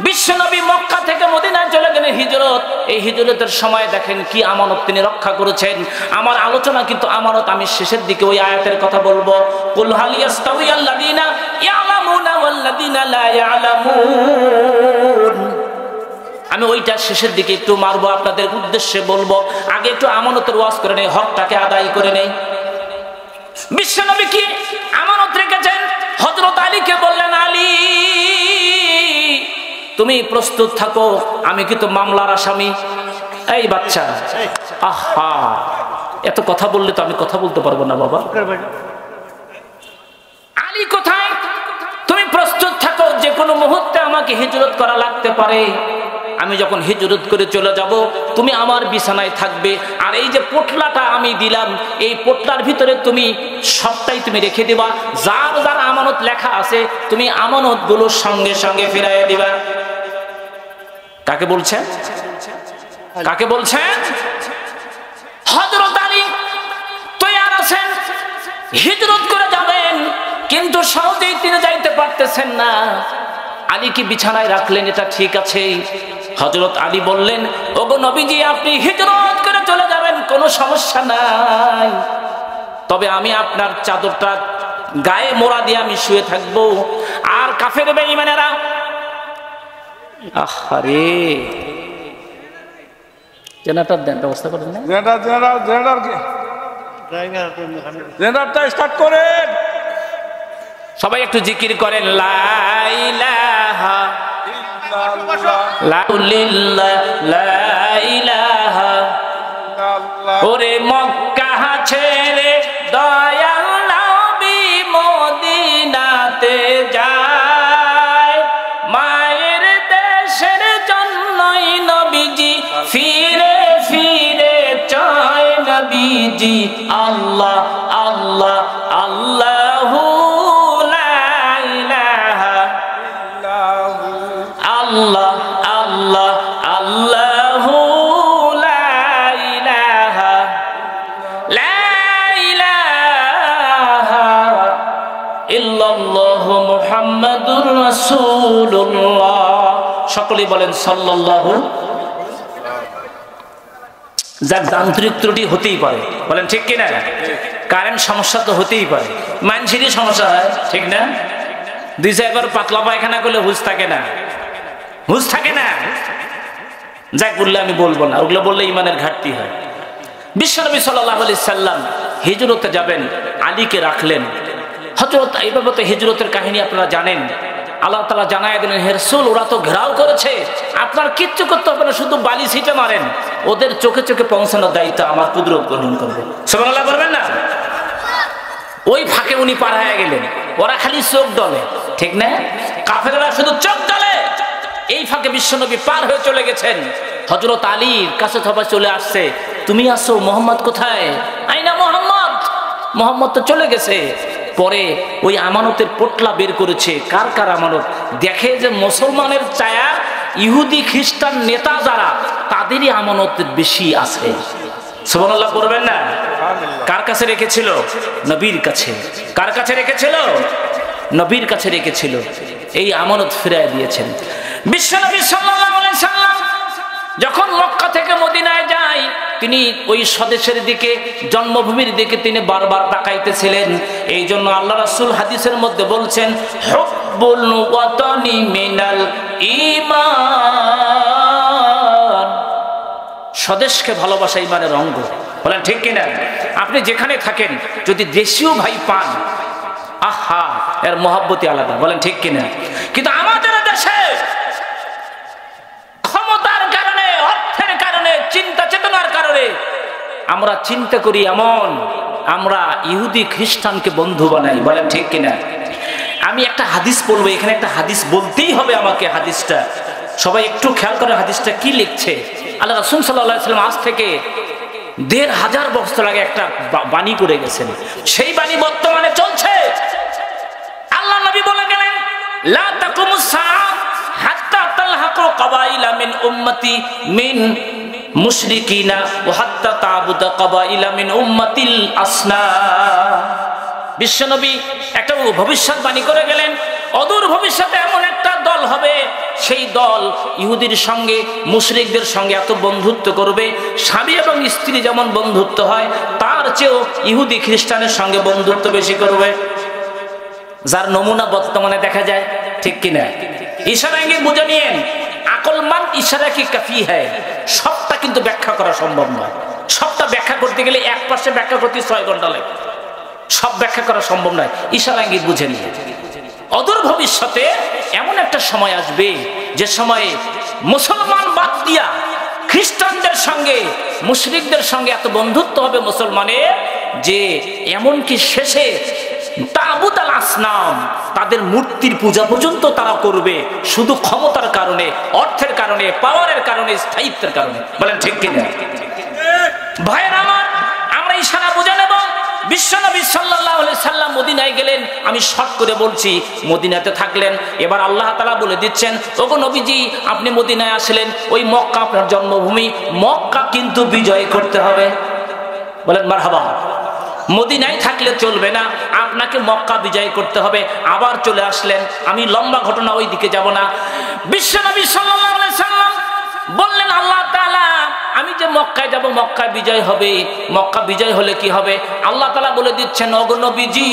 বিশ্বনবী মক্কা থেকে মদিনায় চলে গেলেন হিজরত। এই হিজরতের সময় দেখেন কি আমানত তিনি রক্ষা করেছেন। আমার আলোচনা কিন্তু আমানত আমি শেষের দিকে ওই আয়াতের কথা বলবো, কুল হাল ইয়াস্তাউইয়াল্লাযীনা ইয়ালামুনা ওয়াল্লাযীনা লা ইয়ালামুন। আমি ওইটা শেষের দিকে একটু মারবো, আপনাদের উদ্দেশ্যে বলবো। আগে একটু আমানতের ওয়াজ করে নেই, হকটাকে আদায় করে নেই। বিশ্বনবী কি আমানত রেখেছেন? হযরত আলীকে বললেন, আলী তুমি প্রস্তুত থাকো, আমি কিন্তু মামলার আসামি। এই বাচ্চা, আহা এত কথা বললে তো আমি কথা বলতে পারবো না বাবা। আলী কোথায়? তুমি প্রস্তুত থাকো, যে কোনো মুহূর্তে আমাকে হিজরত করা লাগতে পারে। আমি যখন হিজরত করে চলে যাব, তুমি আমার বিছানায় থাকবে। আর এই যে পোটলাটা আমি দিলাম, এই পোটলার ভিতরে তুমি সবটাই তুমি রেখে দিবা। যার যার আমানত লেখা আছে তুমি আমানত গুলো সঙ্গে সঙ্গে ফিরাইয়া দিবা। কাকে বলছেন? কাকে বলছেন? হযরত আলী তৈয়ার আছেন, হিজরত করে যাবেন, কিন্তু সহজেই তিনি যাইতে পারতেছেন না। আলীকে বিছানায় রাখলেন, এটা ঠিক আছে। হযরত আলী বললেন, ওগো নবীজি, আপনি হিজরত করে চলে যাবেন, কোনো সমস্যা নাই, তবে আমি আপনার চাদরটা গায়ে মোড়া দিয়ে আমি শুয়ে থাকবো। আর কাফের বেঈমানেরা, আহারে জেনারেটর দেন, ব্যবস্থা করেন না? জেনারেটরটা স্টার্ট করেন। সবাই একটু জিকির করেন, লা ইলাহা ইল্লাল্লাহ, লা ইলাহা। ওরে মক্কা ছেড়ে দয়াল নবী মদিনাতে যায়, মায়ের দেশের জন্যই নবীজি ফিরে ফিরে চায় নবীজি। আল্লাহ আল্লাহ আল্লাহু আল্লাহ আল্লাহ আল্লাহু লা ইলাহা ইল্লাল্লাহু মুহাম্মাদুর রাসূলুল্লাহ। সকলেই বলেন সাল্লাল্লাহু। যার যান্ত্রিক ত্রুটি হতেই পারে, বলেন ঠিক কিনা? কারেন্ট সমস্যা তো হতেই পারে, মানুষেরই সমস্যা হয়, ঠিক না? 2-4 পাতলা পায়খানা করলে হুঁশ থাকে না, হুঁশ থাকে না। যাক বললে আমি বলবো না, ওগুলো বললে ইমানের ঘাটতি হয়। বিশ্বনবী সাল্লাল্লাহু আলাইহি সাল্লাম হিজরতে যাবেন, আলীকে রাখলেন। হযরত এইভাবে তো হিজরতের কাহিনী আপনারা জানেন। আল্লাহ তাআলা জানায় দিলেন, হে রাসূল, ওরা তো ঘেরাও করেছে, আপনার কিচ্ছু করতে হবে না, শুধু বালি ছিটে মারেন, ওদের চোখে চোখে পৌঁছানোর দায়িত্ব আমার কুদরত গ্রহণ করবে। সুবহানাল্লাহ বলবেন না? ওই ফাঁকে উনি পার হয়ে গেলেন, ওরা খালি চোখ ডলে, ঠিক না? কাফেররা শুধু চোখ ডলে। এই ফাঁকে বিশ্বনবী পার হয়ে চলে গেছেন। হযরত আলীর কাছে সবাই চলে আসছে, তুমি আসো, মোহাম্মদ কোথায়? আইনা মোহাম্মদ? মোহাম্মদ তো চলে গেছে। পরে ওই আমানতের পোটলা বের করেছে। কার কার আমানত? দেখে যে মুসলমানের চায়া ইহুদি খ্রিস্টান নেতা যারা, তাদেরই আমানত বেশি আছে। সুবহানাল্লাহ করবেন না? কার কাছে রেখেছিল? নবীর কাছে। কার কাছে রেখেছিল? নবীর কাছে রেখেছিল। এই আমানত ফিরিয়ে দিয়েছেন। বিশ্বনবী সাল্লাল্লাহু আলাইহি সাল্লাম যখন মক্কা থেকে মদিনায় যায়, তিনি ওই স্বদেশের দিকে, জন্মভূমির দিকে তিনি বারবার তাকাইতেছিলেন। এই জন্য আল্লাহ রাসূল হাদিসের মধ্যে বলছেন, হুব্বুল ওয়াতানি মিনাল ঈমান। স্বদেশকে ভালোবাসা ঈমানের অঙ্গ। বলেন ঠিক কিনা? আপনি যেখানে থাকেন যদি দেশীয় ভাই পান, আহা, এর মহব্বতই আলাদা। বলেন ঠিক কিনা? কিন্তু আমাদের দেশে ক্ষমতার কারণে, অর্থের কারণে, চিন্তা চেতনার কারণে আমরা চিন্তা করি এমন, আমরা ইহুদি খ্রিস্টানকে বন্ধু বানাই। বলেন ঠিক কিনা? আমি একটা হাদিস বলবো, এখানে একটা হাদিস বলতেই হবে আমাকে। হাদিসটা সবাই একটু খেয়াল করে, হাদিসটা কি লিখছে। আল্লাহ রাসূল সাল্লাল্লাহু আলাইহি ওয়াসাল্লাম আজ থেকে 1500 বছর আগে একটা বাণী করে গেছেন। সেই বাণী বর্তমানে চলছে। আল্লাহ নবী বলে গেলেন, লা তাকুমুস সাআ হাত্তা তালহাকু কাবাইলা মিন উম্মতি মিন মুশরিকিনা ওয়া হাত্তা তা'বুদা কাবাইলা মিন উম্মাতিল আসনা। বিশ্বনবী একটা ভবিষ্যৎবাণী করে গেলেন, অদূর ভবিষ্যতে এমন একটা দল হবে, সেই দল ইহুদির সঙ্গে মুশরিকদের সঙ্গে এত বন্ধুত্ব করবে, স্বামী এবং স্ত্রী যেমন বন্ধুত্ব হয় তার চেয়েও ইহুদি খ্রিস্টানের সঙ্গে বন্ধুত্ব বেশি করবে, যার নমুনা বর্তমানে দেখা যায়। ঠিক কিনা? ইশারা ইঙ্গিত বুঝে নিয়েন। আকলমান ইশারা কি কাফি হয়, সবটা কিন্তু ব্যাখ্যা করা সম্ভব নয়। সবটা ব্যাখ্যা করতে গেলে এক পাশে ব্যাখ্যা করতে 6 ঘন্টা লাগে, সব ব্যাখ্যা করা সম্ভব নয়। ইশারা ইঙ্গিত বুঝে নিয়ে অদূর ভবিষ্যতে এমন একটা সময় আসবে যে সময়ে মুসলমান বাদ দিয়া খ্রিস্টানদের সঙ্গে মুশরিকদের সঙ্গে এত বন্ধুত্ব হবে মুসলমানের, যে এমনকি শেষে তাগুত আল আসনাম, তাদের মূর্তির পূজা পর্যন্ত তারা করবে, শুধু ক্ষমতার কারণে, অর্থের কারণে, পাওয়ারের কারণে, স্থায়িত্বের কারণে। বলেন ঠিক কিনা? ভাইয়ের আমার, আমরা ইশারা বুঝে নেব। বিশ্বনবী সাল্লাল্লাহু আলাইহি সাল্লাম মদিনায় গেলেন, আমি শর্ট করে বলছি, মদিনাতে থাকলেন। এবার আল্লাহ তাআলা বলে দিচ্ছেন, ওগো নবীজি আপনি মদিনায় আসলেন, ওই মক্কা আপনার জন্মভূমি, মক্কা কিন্তু বিজয় করতে হবে। বলেন মারহাবা। মদিনায় থাকলে চলবে না, আপনাকে মক্কা বিজয় করতে হবে। আবার চলে আসলেন, আমি লম্বা ঘটনা ওই দিকে যাব না। বিশ্বনবী সাল্লাল্লাহু আলাইহি সাল্লাম বললেন, আল্লাহ তাআলা আমি যে মক্কায় যাব, মক্কা বিজয় হবে, মক্কা বিজয় হলে কি হবে? আল্লাহ তাআলা বলে দিচ্ছেন, ওগো নবীজি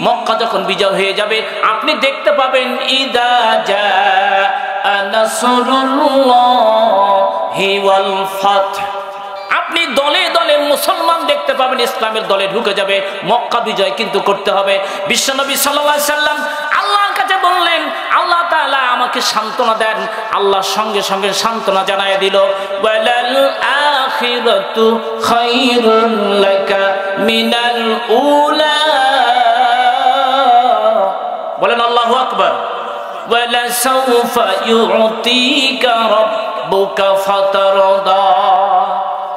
মক্কা যখন বিজয় হয়ে যাবে আপনি দেখতে পাবেন, ইদা জাআ নাসরুল্লাহি ওয়াল ফাত, আপনি দলে দলে মুসলমান দেখতে পাবেন, ইসলামের দলে ঢুকে যাবে, মক্কা বিজয় কিন্তু করতে হবে। বিশ্বনবী সাল্লাল্লাহু আলাইহি সাল্লাম আল্লাহর কাছে বললেন, আল্লাহ তাআলা আমাকে সান্ত্বনা দেন। আল্লাহ সঙ্গে সঙ্গে সান্ত্বনা জানায় দিল, ওয়ালাল আখিরাতু খায়রুল লাকা মিনাল উলা। বলেন আল্লাহু আকবার। ওয়ালা সাওফা ইউতিকা রাব্বুকা ফাতারদা।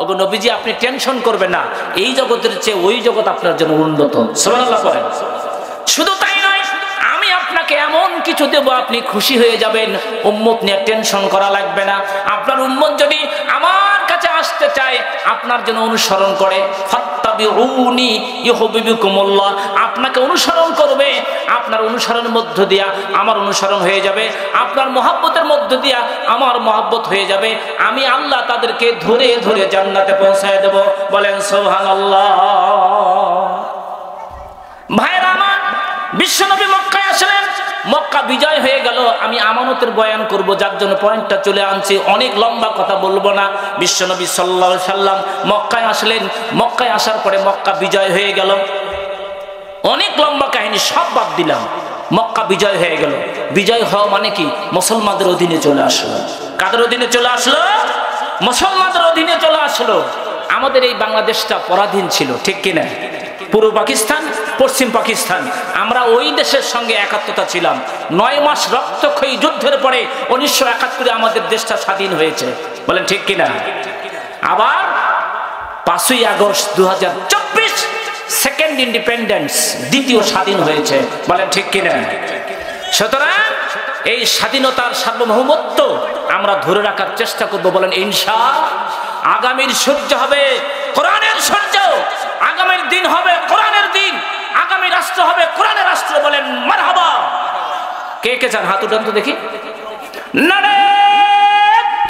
ওগো নবীজি আপনি টেনশন করবেন না, এই জগতের চেয়ে ওই জগৎ আপনার জন্য উন্নত। সুবহানাল্লাহ পড়েন। শুধু তাই নয়, আমি আপনাকে এমন কিছু দেব আপনি খুশি হয়ে যাবেন, উম্মত নিয়ে টেনশন করা লাগবে না। আপনার উম্মত যদি আমার কাছে আসতে চায়, আপনার জন্য অনুসরণ করে, ফাত্তাবিউনি ইউহিব্বুকুমুল্লাহ, আপনাকে অনুসরণ করবে, আপনার অনুসরণের মধ্য দিয়া আমার অনুসরণ হয়ে যাবে, আপনার মহব্বতের মধ্য দিয়া আমার মহব্বত হয়ে যাবে, আমি আল্লাহ তাদেরকে ধরে ধরে জান্নাতে পৌঁছায় দেব। বলেন সুবহানাল্লাহ। ভাইরা আমার, বিশ্বনবী মক্কায় আসলেন, মক্কা বিজয় হয়ে গেল। আমি আমানতের বয়ান করব, যার জন্য পয়েন্টটা চলে আনছি, অনেক লম্বা কথা বলবো না। বিশ্বনবী সাল্লাল্লাহু আলাইহি সাল্লাম মক্কায় আসলেন, মক্কায় আসার পরে মক্কা বিজয় হয়ে গেল। অনেক লম্বা কাহিনী, সব বাদ দিলাম। মক্কা বিজয় হয়ে গেল। বিজয় হওয়া মানে কি? মুসলমানদের অধীনে চলে আসলো। কাদের অধীনে চলে আসলো? মুসলমানদের অধীনে চলে আসলো। আমাদের এই বাংলাদেশটা পরাধীন ছিল, ঠিক কিনা? পূর্ব পাকিস্তান, পশ্চিম পাকিস্তান, আমরা ওই দেশের সঙ্গে একাত্মতা ছিলাম। 9 মাস রক্তক্ষয়ী যুদ্ধের পরে 1971 আমাদের দেশটা স্বাধীন হয়েছে। বলেন ঠিক কিনা? আবার 5ই আগস্ট 2024 সেকেন্ড ইন্ডিপেন্ডেন্স, দ্বিতীয় স্বাধীন হয়েছে। বলেন ঠিক কিনা? সুতরাং এই স্বাধীনতার সার্বভৌমত্ব আমরা ধরে রাখার চেষ্টা করব। বলেন ইনশাআল্লাহ। আগামীর সূর্য হবে কোরআনের সূর্য, আগামীর দিন হবে কোরআনের দিন, আগামী রাষ্ট্র হবে কোরআনের রাষ্ট্র। বলেন মারহাবা। কে কে চান হাত উঠান তো দেখি। নারে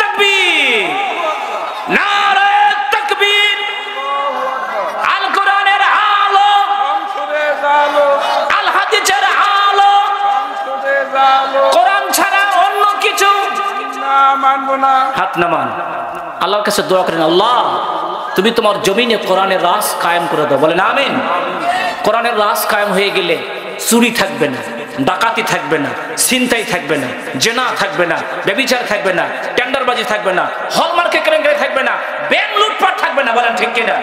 তাকবীর, নারে তাকবীর। আল কোরআনের আলো, আল হাদিসের আলো, কোরআন ছাড়া অন্য কিছু মানব না। হাত নামান, আল্লাহর কাছে দোয়া করেন, আল্লাহ তুমি তোমার জমিনে কোরআনের রাজ কায়েম করে দাও। বলেন আমিন। কোরআনের রাজ কায়েম হয়ে গেলে চুরি থাকবে না, ডাকাতি থাকবে না, ছিনতাই থাকবে না, জেনা থাকবে না, ব্যভিচার থাকবে না, টেন্ডারবাজি থাকবে না, হলমার্কে কেলেঙ্কারি থাকবে না, ব্যাংক লুটপাট থাকবে না। বলেন ঠিক কিনা?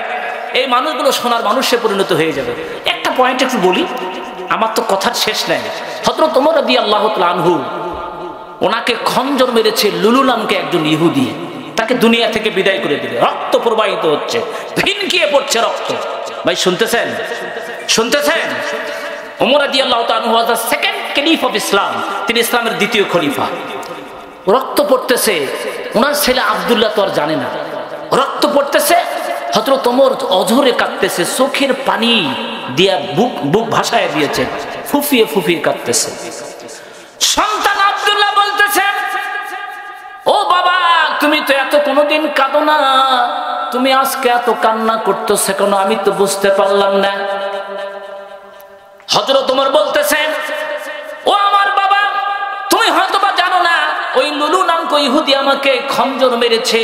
এই মানুষগুলো সোনার মানুষে পরিণত হয়ে যাবে। একটা পয়েন্ট একটু বলি, আমার তো কথার শেষ নাই। হযরত ওমর রাদিয়াল্লাহু তাআলা আনহু, ওনাকে খঞ্জর মেরেছে লুলু নামকে একজন ইহুদি, তাকে দুনিয়া থেকে বিদায় করে দিলে। রক্ত প্রবাহিত হচ্ছে, ভিনকিয়ে পড়ছে রক্ত। ভাই শুনতেছেন? শুনতেছেন? ওমর রাদিয়াল্লাহু তাআলা আনহু was the second caliph of Islam, তিনি ইসলামের দ্বিতীয় খলিফা। রক্ত পড়তেছে, ওনার ছেলে আব্দুল্লাহ তো আর জানে না। রক্ত পড়তেছে, হযরত ওমর অঝরে কাঁদতেছে, চোখের পানি দিয়া বুক ভাসায় দিয়েছে, ফুফিয়ে ফুফিয়ে কাঁদতেছে। সন্তান আব্দুল্লাহ বলতেছেন, ও বাবা, তুমি তো এত কোনোদিন কাঁদো না, তুমি আজকে এত কান্না করতেছে কেন? আমি তো বুঝতে পারলাম না। হযরত ওমর বলতেছেন, ও আমার বাবা, তুমি হয়তোবা জানো না, ওই লুলু নামক ইহুদি আমাকে খঞ্জর মেরেছে,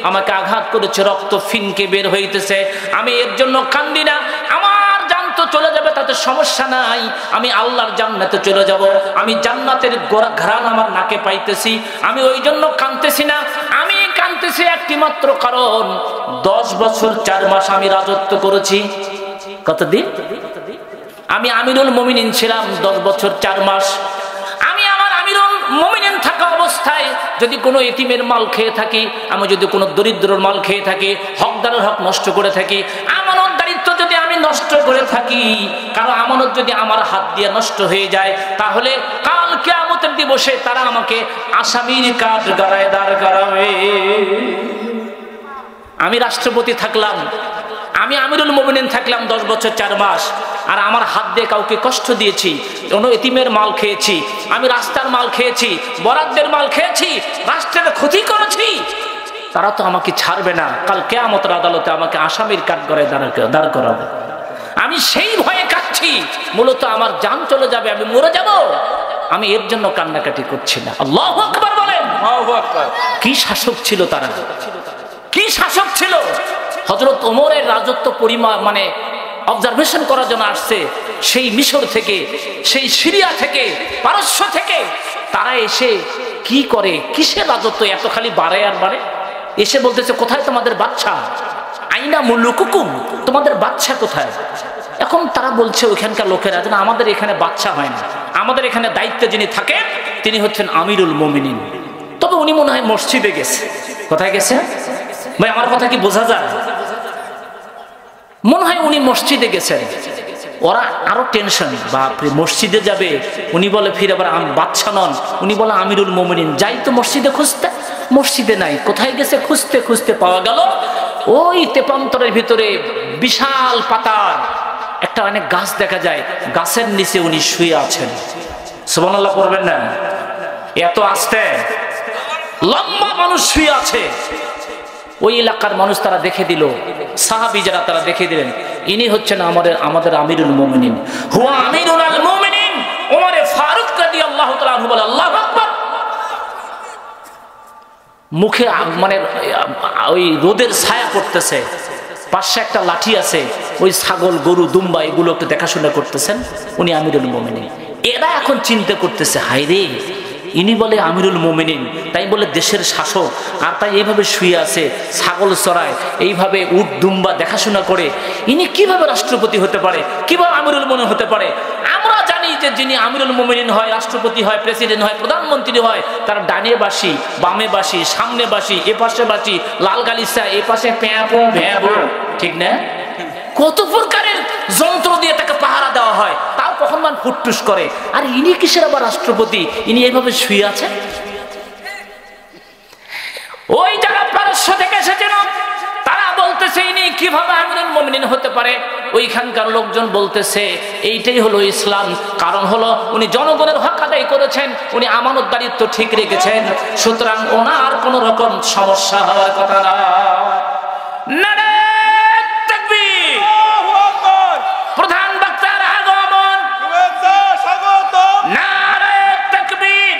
আমাকে আঘাত করেছে, রক্ত ফিনকে বের হইতেছে। আমি এর জন্য কান্দি না, আমার জান তো চলে যাবে, তাতে সমস্যা নাই, আমি আল্লাহর জান্নাতে চলে যাব, আমি জান্নাতের ঘ্রাণ আমার নাকে পাইতেছি, আমি ওই জন্য কাঁদতেছি না। আমি কাঁদতেছি একটি মাত্র কারণ, 10 বছর 4 মাস আমি রাজত্ব করেছি। কতদিন? আমি আমিরুল মুমিনিন ছিলাম 10 বছর 4 মাস। আমি আমার আমিরুল মুমিনিন থাকা অবস্থায় যদি কোনো এতিমের মাল খেয়ে থাকি, আমি যদি কোনো দরিদ্রর মাল খেয়ে থাকি, হকদারের হক নষ্ট করে থাকি, আমানতদারিত্ব যদি আমি নষ্ট করে থাকি, কারণ আমানত যদি আমার হাত দিয়ে নষ্ট হয়ে যায়, তাহলে কাল কিয়ামতের দিবসে তারা আমাকে আসামির কাঠ গড়ায় দাঁড় করাবে। আমি রাষ্ট্রপতি থাকলাম, আমি আমিরুল মুমিনিন থাকলাম 10 বছর 4 মাস, আর আমার হাত দিয়ে কাউকে কষ্ট দিয়েছি, কোনো এতিমের মাল খেয়েছি, আমি রাস্তার মাল খেয়েছি, বরাদ্দের মাল খেয়েছি, রাষ্ট্রের ক্ষতি করেছি, তারা তো আমাকে ছাড়বে না, কাল কিয়ামতের আদালতে আমাকে আসামির কাঠগড়ায় দাঁড় করাবে। আমি সেই ভয়ে কাঁদছি, মূলত আমার জান চলে যাবে, আমি মরে যাব, আমি এর জন্য কান্নাকাটি করছি না। আল্লাহু আকবার বলেন। কি শাসক ছিল তারা, কি শাসক ছিল! হযরত ওমরের রাজত্ব পরিমাণ মানে অবজারভেশন করার জন্য আসছে সেই মিশর থেকে, সেই সিরিয়া থেকে, পারস্য থেকে, তারা এসে কি করে, কিসের রাজত্ব এত খালি বাড়ে আর বাড়ে। এসে বলতেছে, কোথায় তোমাদের বাচ্চা? আইনা মুলুকুকুম, তোমাদের বাচ্চা কোথায়? এখন তারা বলছে ওইখানকার লোকেরা, যেন আমাদের এখানে বাচ্চা হয় না, আমাদের এখানে দায়িত্বে যিনি থাকেন তিনি হচ্ছেন আমিরুল মুমিনিন। তবে উনি মনে হয় মসজিদে গেছে। কোথায় গেছে ভাই, আমার কথা কি বোঝা যায়? মনে হয় উনি মসজিদে গেছেন। ওরা আরো টেনশন, বাপরে মসজিদে যাবে, উনি বলে ফিরে আবার বাচ্চা নন, উনি বলে আমিরুল মুমিনিন। যাই তো মসজিদে খুঁজতে, মসজিদে নাই, কোথায় গেছে? খুঁজতে খুঁজতে পাওয়া গেল ওই তেপান্তরের ভিতরে বিশাল পাতার একটা অনেক গাছ দেখা যায়, গাছের নিচে উনি শুয়ে আছেন। সুবহানাল্লাহ পড়বেন না? এত আস্তে লম্বা মানুষ শুয়ে আছে। ওই এলাকার মানুষ তারা দেখে দিল, সাহাবী যারা তারা দেখে দিলেন, ইনি হচ্ছেন আমাদের আমিরুল মুমিনিন, হুয়া আমিরুল মুমিনিন ওমর ফারুক রাদিয়াল্লাহু তাআলা আনহু। বলে আল্লাহু আকবার। মুখে মানে ওই রোদের ছায়া পড়তেছে, পাশে একটা লাঠি আছে, ওই ছাগল গরু দুম্বা এগুলো একটু দেখাশোনা করতেছেন উনি আমিরুল মুমিনিন। এরা এখন চিন্তা করতেছে, হায় রে, ইনি বলে আমিরুল মুমিনিন, তাই বলে দেশের শাসক, আর তাই এইভাবে শুয়ে আছে, ছাগল চড়ায়, এইভাবে উট দুম্বা দেখাশোনা করে, ইনি কিভাবে রাষ্ট্রপতি হতে পারে, কিভাবে আমিরুল মুমিনিন হতে পারে? আমরা জানি যে যিনি আমিরুল মুমিনিন হয়, রাষ্ট্রপতি হয়, প্রেসিডেন্ট হয়, প্রধানমন্ত্রী হয়, তার ডানে বাসি, বামে বাসি, সামনে বাসি, এ পাশে বাসি, লাল গালিচা, এ পাশে প্যাঁপো ভ্যাঁপো, ঠিক না? কত প্রকারের যন্ত্র দিয়ে তাকে পাহারা দেওয়া হয়, তাও কখন মান ফুটটুস করে। আর ইনি কিসের আবার রাষ্ট্রপতি? ইনি এইভাবে শুয়ে আছেন। ওই যারা পারস্য থেকে এসেছেন তারা বলতেছে ইনি কিভাবে আমিরুল মুমিনিন হতে পারে। ওইখানকার লোকজন বলতেছে এইটাই হলো ইসলাম, কারণ হলো উনি জনগণের হক আদায় করেছেন, উনি আমানতদারিত্ব ঠিক রেখেছেন, সুতরাং ওনার কোন রকম সমস্যা হওয়ার কথা না। প্রধান বক্তার আগমন, নারে তাকবীর,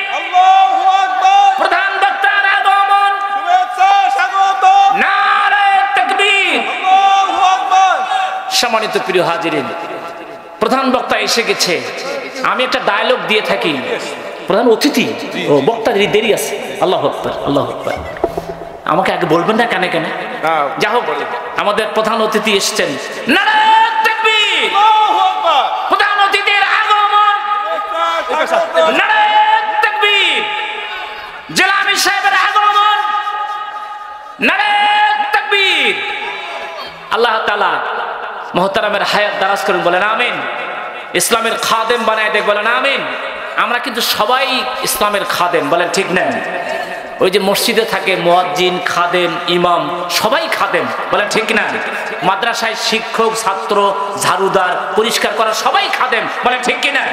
প্রধান বক্তার আগমন, নারে তাকবীর। সম্মানিত প্রিয় হাজিরিন, প্রধান বক্তা এসে গেছে। আমি একটা ডায়লগ দিয়ে থাকি, প্রধান অতিথি ও বক্তার দেরি আছে। আল্লাহু আকবার, আল্লাহু আকবার। আমাকে আগে বলবেন না কানে কানে? যা হোক, আমাদের প্রধান অতিথি এসেছেন। নারে তাকবীর, প্রধান অতিথির আগমন, নারে তাকবীর। জেলা আমির সাহেবের আগমন, নারে তাকবীর। আল্লাহ তাআলা মুহতারামের হায়াত দারাজ করুন, বলেন আমিন। ইসলামের খাদেম বানায় দেখ, বলেন আমিন। আমরা কিন্তু সবাই ইসলামের খাদেম, বলেন ঠিক না? ওই যে মসজিদে থাকে মুয়াজ্জিন, খাদেম, ইমাম, সবাই খাদেম, বলেন ঠিক না? মাদ্রাসায় শিক্ষক, ছাত্র, ঝাড়ুদার, পরিষ্কার করা, সবাই খাদেম, বলেন ঠিক কিনা?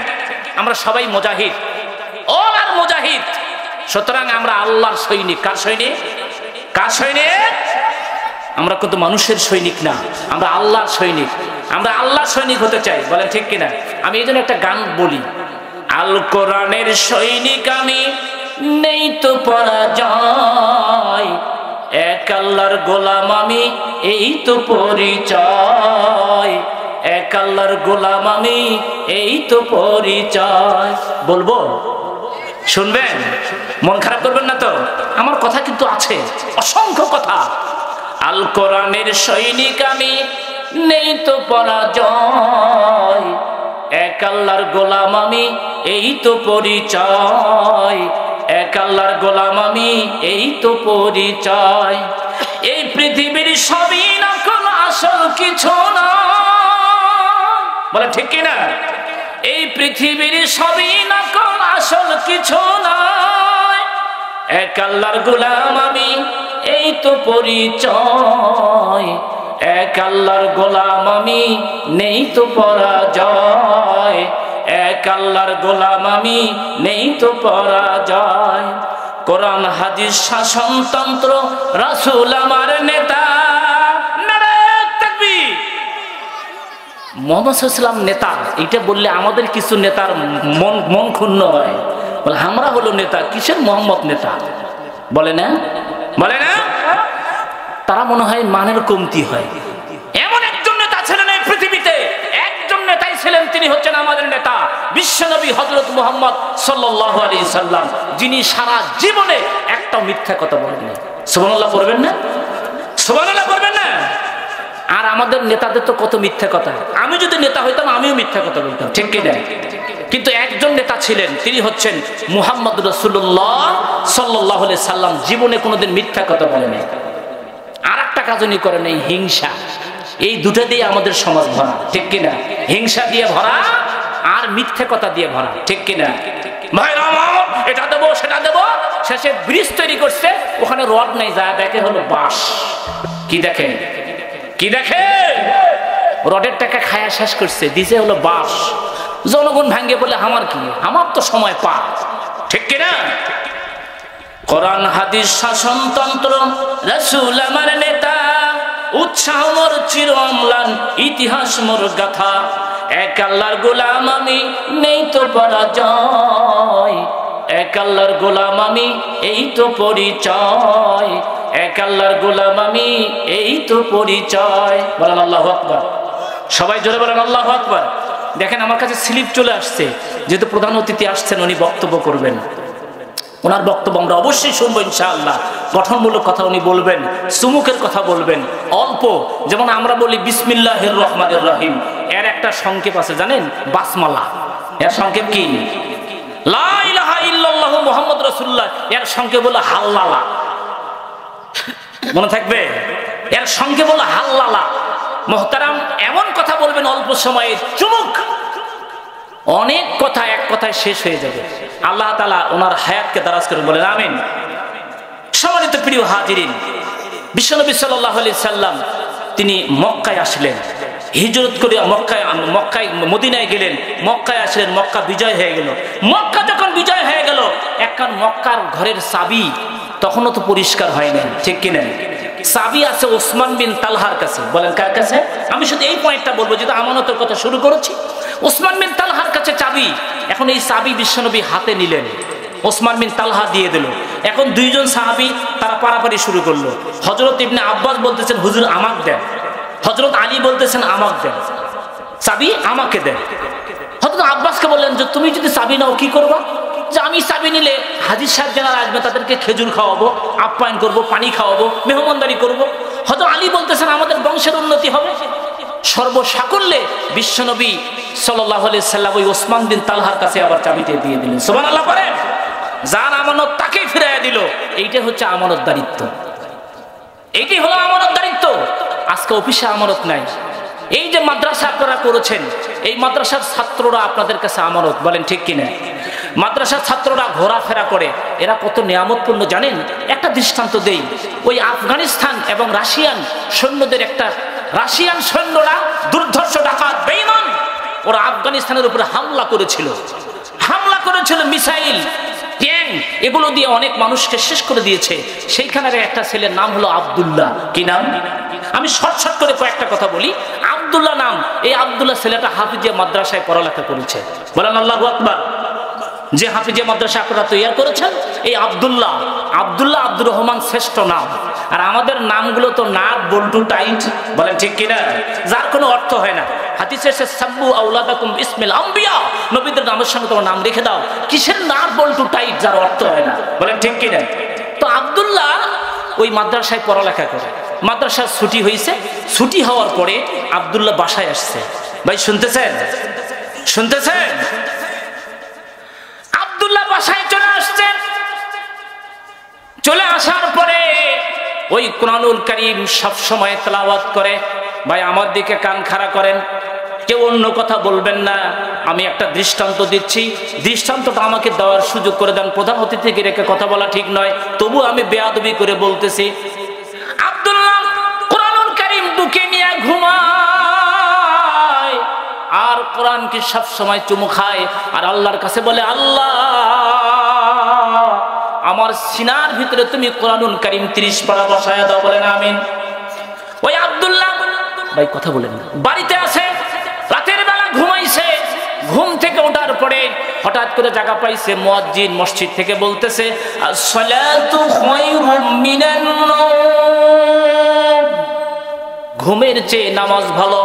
আমরা সবাই মুজাহিদ। ওনার মুজাহিদ। সুতরাং আমরা আল্লাহর সৈনিক। কার সৈনিক? কার সৈনিক? আমরা কিন্তু মানুষের সৈনিক না, আমরা আল্লাহর সৈনিক। আমরা আল্লাহর সৈনিক হতে চাই, বলেন ঠিক কিনা? আমি এই জন্য একটা গান বলি, আল কোরআনের সৈনিক আমি, নেই তো পরাজয়, এক আল্লাহর গোলাম আমি, এই তো পরিচয়, এক আল্লাহর গোলাম আমি, এই তো পরিচয়। বলবো? শুনবেন? মন খারাপ করবেন না তো? আমার কথা কিন্তু আছে, অসংখ্য কথা। আল কোরআনের সৈনিক আমি, নেই তো পরাজয়, এক আল্লাহর গোলাম আমি, এই তো পরিচয়, এক আল্লাহর গোলাম আমি, এই তো পরিচয়। এই পৃথিবীর সবই নকল, আসল কিছু না, বলে ঠিক কিনা? এই পৃথিবীর সবই নকল, আসল কিছু নয়, এক আল্লাহর গোলাম আমি, এই তো পরিচয়, এক আল্লাহর গোলাম আমি, নেই তো পরাজয়, এক আল্লাহর গোলাম আমি, নেই তো পরাজয়। কোরআন হাদিস শাসনতন্ত্র, রাসূল আমার নেতা। নারায়ে তাকবীর। মুহাম্মদ সাল্লাল্লাহু আলাইহি ওয়াসাল্লাম নেতা, এটা বললে আমাদের কিছু নেতার মন ক্ষুণ্ণ হয়, বলে আমরা হলো নেতা, কিসের মোহাম্মদ নেতা? বলে না? বলে না? তারা মনে হয় মানের কমতি হয়। এমন একজন নেতা ছিলেন এই পৃথিবীতে, একজন নেতাই ছিলেন, তিনি হচ্ছেন আমাদের নেতা বিশ্বনবী হযরত মুহাম্মদ সাল্লাল্লাহু আলাইহি সাল্লাম, যিনি সারা জীবনে একটা মিথ্যা কথা বলেননি। সুবহানাল্লাহ পড়বেন না? সুবহানাল্লাহ পড়বেন না? আর আমাদের নেতাদের তো কত মিথ্যা কথা। আমি যদি নেতা হইতাম আমিও মিথ্যা কথা বলতাম, ঠিক কি না? কিন্তু একজন নেতা ছিলেন, তিনি হচ্ছেন মুহাম্মদ রাসূলুল্লাহ সাল্লাল্লাহু আলাইহি সাল্লাম, জীবনে কোনোদিন মিথ্যা কথা বলেন নাই। আর একটা কাজ উনি করেন, এই হিংসা। এই দুটো দিয়ে আমাদের সমাজ ভরা, ঠিক কিনা? হিংসা দিয়ে ভরা আর মিথ্যা কথা দিয়ে ভরা, ঠিক কিনা? ভাইরা আমার, এটা দেবো সেটা দেবো, শেষে ব্রিজ তৈরি করছে, ওখানে রড নাই, যায় দেখে হলো বাঁশ। কি দেখে? কি দেখে? রডের টাকা খায়া শেষ করছে, দিছে হলো বাঁশ। জনগণ ভাঙ্গে বলে আমার কি, আমার তো সময় পা, ঠিক কিনা? কোরআন হাদিস শাসনতন্ত্র, রাসূল আমার নেতা, উৎসাহ মোর চির অম্লান, ইতিহাস মোর গাথা, এক আল্লাহর গোলাম আমি, নেই তো পরাজয়, এক আল্লাহর গোলাম আমি, এই তো পরিচয়, এক আল্লাহর গোলাম আমি, এই তো পরিচয়। বলেন আল্লাহু আকবার। সবাই জোরে বলেন আল্লাহু আকবার। দেখেন আমার কাছে স্লিপ চলে আসছে, যেহেতু প্রধান অতিথি আসছেন, উনি বক্তব্য করবেন। ওনার বক্তব্য আমরা অবশ্যই শুনবো ইনশাআল্লাহ। গঠনমূলক কথা উনি বলবেন, সুমুখের কথা বলবেন, অল্প। যেমন আমরা বলি বিসমিল্লাহির রহমানির রহিম, এর একটা সংক্ষেপ আছে জানেন? বাসমালা। এর সংক্ষেপ কি? লা ইলাহা ইল্লাল্লাহু মুহাম্মাদুর রাসূলুল্লাহ। এর সংক্ষেপ হলো হাল্লালা। মনে থাকবে? এর সংক্ষেপ হলো হাল্লালা। মুহতারাম, এমন কথা বলবেন অল্প সময়ে, চুমুক অনেক কথা এক কথায় শেষ হয়ে যাবে। আল্লাহ তাআলা ওনার হায়াতকে দারাজ করে বলেন আমিন। সম্মানিত প্রিয় হাজিরিন, বিশ্বনবী সাল্লাল্লাহু আলাইহি সাল্লাম তিনি মক্কায় আসলেন, হিজরত করে মক্কায় মদিনায় গেলেন, মক্কায় আসলেন, মক্কা বিজয় হয়ে গেল। মক্কা যখন বিজয় হয়ে গেল, একখান মক্কার ঘরের চাবি তখনও তো পরিষ্কার হয় না, ঠিক কিনা? চাবি আছে ওসমান বিন তালহার কাছে। বলেন কার কাছে? আমি শুধু এই পয়েন্টটা বলবো, যেহেতু আমানতের কথা শুরু করেছি। ওসমান বিন তালহার কাছে চাবি। এখন এই চাবি বিশ্বনবী হাতে নিলেন, ওসমান বিন তালহা দিয়ে দিল। এখন দুইজন সাহাবী তারা পারাপারি শুরু করলো। হযরত ইবনে আব্বাস বলতেছেন হুজুর আমাক দেন, হযরত আলী বলতেছেন আমাক দেন, চাবি আমাকে দেন। হযরত আব্বাসকে বললেন যে তুমি যদি চাবি নাও কি করবা? যে আমি চাবি নিলে হাজির সাহেব যারা আসবে তাদেরকে খেজুর খাওয়াবো, আপ্যায়ন করব, পানি খাওয়াবো, মেহমানদারি করব। হযরত আলী বলতেছেন আমাদের বংশের উন্নতি হবে। সর্বসাকুল্যে বিশ্বনবী সাল্লাল্লাহু আলাইহি সাল্লাম ওই ওসমান বিন তালহার কাছে আবার চাবিটা দিয়ে দিলেন। সুবহানাল্লাহ পড়েন। যার আমানত তাকেই ফিরিয়ে দিল। এইটাই হচ্ছে আমানতদারিত্ব, এইটাই হলো আমানতদারিত্ব। আজকে অফিসে আমানত নাই। এই যে মাদ্রাসা আপনারা করেছেন, এই মাদ্রাসার ছাত্ররা আপনাদের কাছে আমানত, বলেন ঠিক কিনা? মাদ্রাসার ছাত্ররা ঘোরাফেরা করে, এরা কত নিয়ামতপূর্ণ জানেন? একটা দৃষ্টান্ত দেই। ওই আফগানিস্তান এবং রাশিয়ান সৈন্যদের একটা, রাশিয়ান সৈন্যরা দুর্ধর্ষ ডাকাত বেঈমান, ওরা আফগানিস্তানের উপরে হামলা করেছিল। হামলা করেছিল মিসাইল, ট্যাং, এগুলো দিয়ে অনেক মানুষকে শেষ করে দিয়েছে। সেইখানের একটা ছেলের নাম হলো আব্দুল্লাহ। কি নাম? আমি শর্ট করে কয়েকটা কথা বলি। আব্দুল্লাহ নাম। এই আব্দুল্লাহ ছেলেটা হাফিজিয়া মাদ্রাসায় পড়ালেখা করেছে। বলেন আল্লাহু আকবার। যে হাফিজিয়া মাদ্রাসা আপনারা তৈরি করেছেন, এই আব্দুল্লাহ আব্দুর রহমান শ্রেষ্ঠ নাম। আর আমাদের নামগুলো তো নাক বল্টু টাইট, বলেন ঠিক কিনা, যার কোনো অর্থ হয় না। হাদিসে এসেছে সাব্বু আওলাদাকুম বিসমিল আম্বিয়া, নবীদের নামের সঙ্গে তোমার নাম রেখে দাও। কিসের নাক বল্টু টাইট যার অর্থ হয় না, বলেন ঠিক কিনা। তো আব্দুল্লাহ ওই মাদ্রাসায় পড়ালেখা করে, মাদ্রাসার ছুটি হয়েছে। ছুটি হওয়ার পরে আব্দুল্লাহ বাসায় আসছে। ভাই শুনতেছেন? আব্দুল্লাহ বাসায় চলে আসছেন। চলে আসার পরে ওই কুরআনুল কারীম সব সময় তেলাওয়াত করে। ভাই আমার দিকে কান খাড়া করেন, কেউ অন্য কথা বলবেন না। আমি একটা দৃষ্টান্ত দিচ্ছি, দৃষ্টান্তটা আমাকে দেওয়ার সুযোগ করে দেন। প্রধান অতিথিকে রেখে কথা বলা ঠিক নয়, তবু আমি বেয়াদবি করে বলতেছি। আব্দুল্লাহ কুরআনুল কারীম বুকে নিয়ে ঘুমায় আর কোরআনকে সব সময় চুমু খায় আর আল্লাহর কাছে বলে, আল্লাহ আমার সিনার ভিতরে তুমি কুরআনুল কারীম 30 পারা বসায় দাও। বলেন আমিন। ওই আব্দুল্লাহ ভাই কথা বলেন, বাড়িতে আছে, রাতের বেলা ঘুমাইছে। ঘুম থেকে ওঠার পরে হঠাৎ করে জায়গা পাইছে, মুয়াজ্জিন মসজিদ থেকে বলতেছে, আসসালাতু খায়রুম মিনান নাওম। ঘুমের চেয়ে নামাজ ভালো,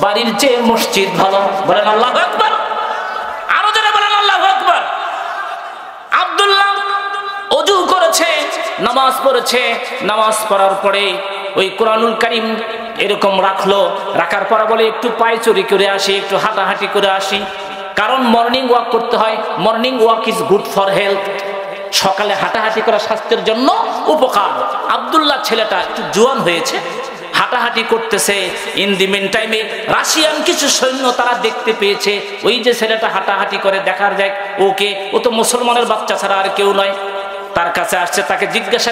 বাড়ির চেয়ে মসজিদ ভালো। বলেন আল্লাহু আকবার। আরো জোরে বলেন আল্লাহু আকবার। আব্দুল্লাহ ওযু করেছে, নামাজ পড়েছে। নামাজ পড়ার পরে ওই কুরআনুল কারীম এরকম রাখলো। রাখার পর বলে, একটু পায়চুরি করে আসি, একটু হাঁটাহাঁটি করে আসি, কারণ মর্নিং ওয়াক করতে হয়। Morning walk is good for health. সকালে হাঁটাহাঁটি করা স্বাস্থ্যের জন্য উপকার। আব্দুল্লাহ ছেলেটা একটু জোয়ান হয়েছে, হাঁটাহাঁটি করতেছে। ইন দি মেন টাইমে রাশিয়ান কিছু সৈন্য তারা দেখতে পেয়েছে ওই যে ছেলেটা হাঁটাহাঁটি করে, দেখার যাক ওকে, ও তো মুসলমানের বাচ্চা ছাড়া আর কেউ নয়। তার কাছে আসছে, তাকে জিজ্ঞাসা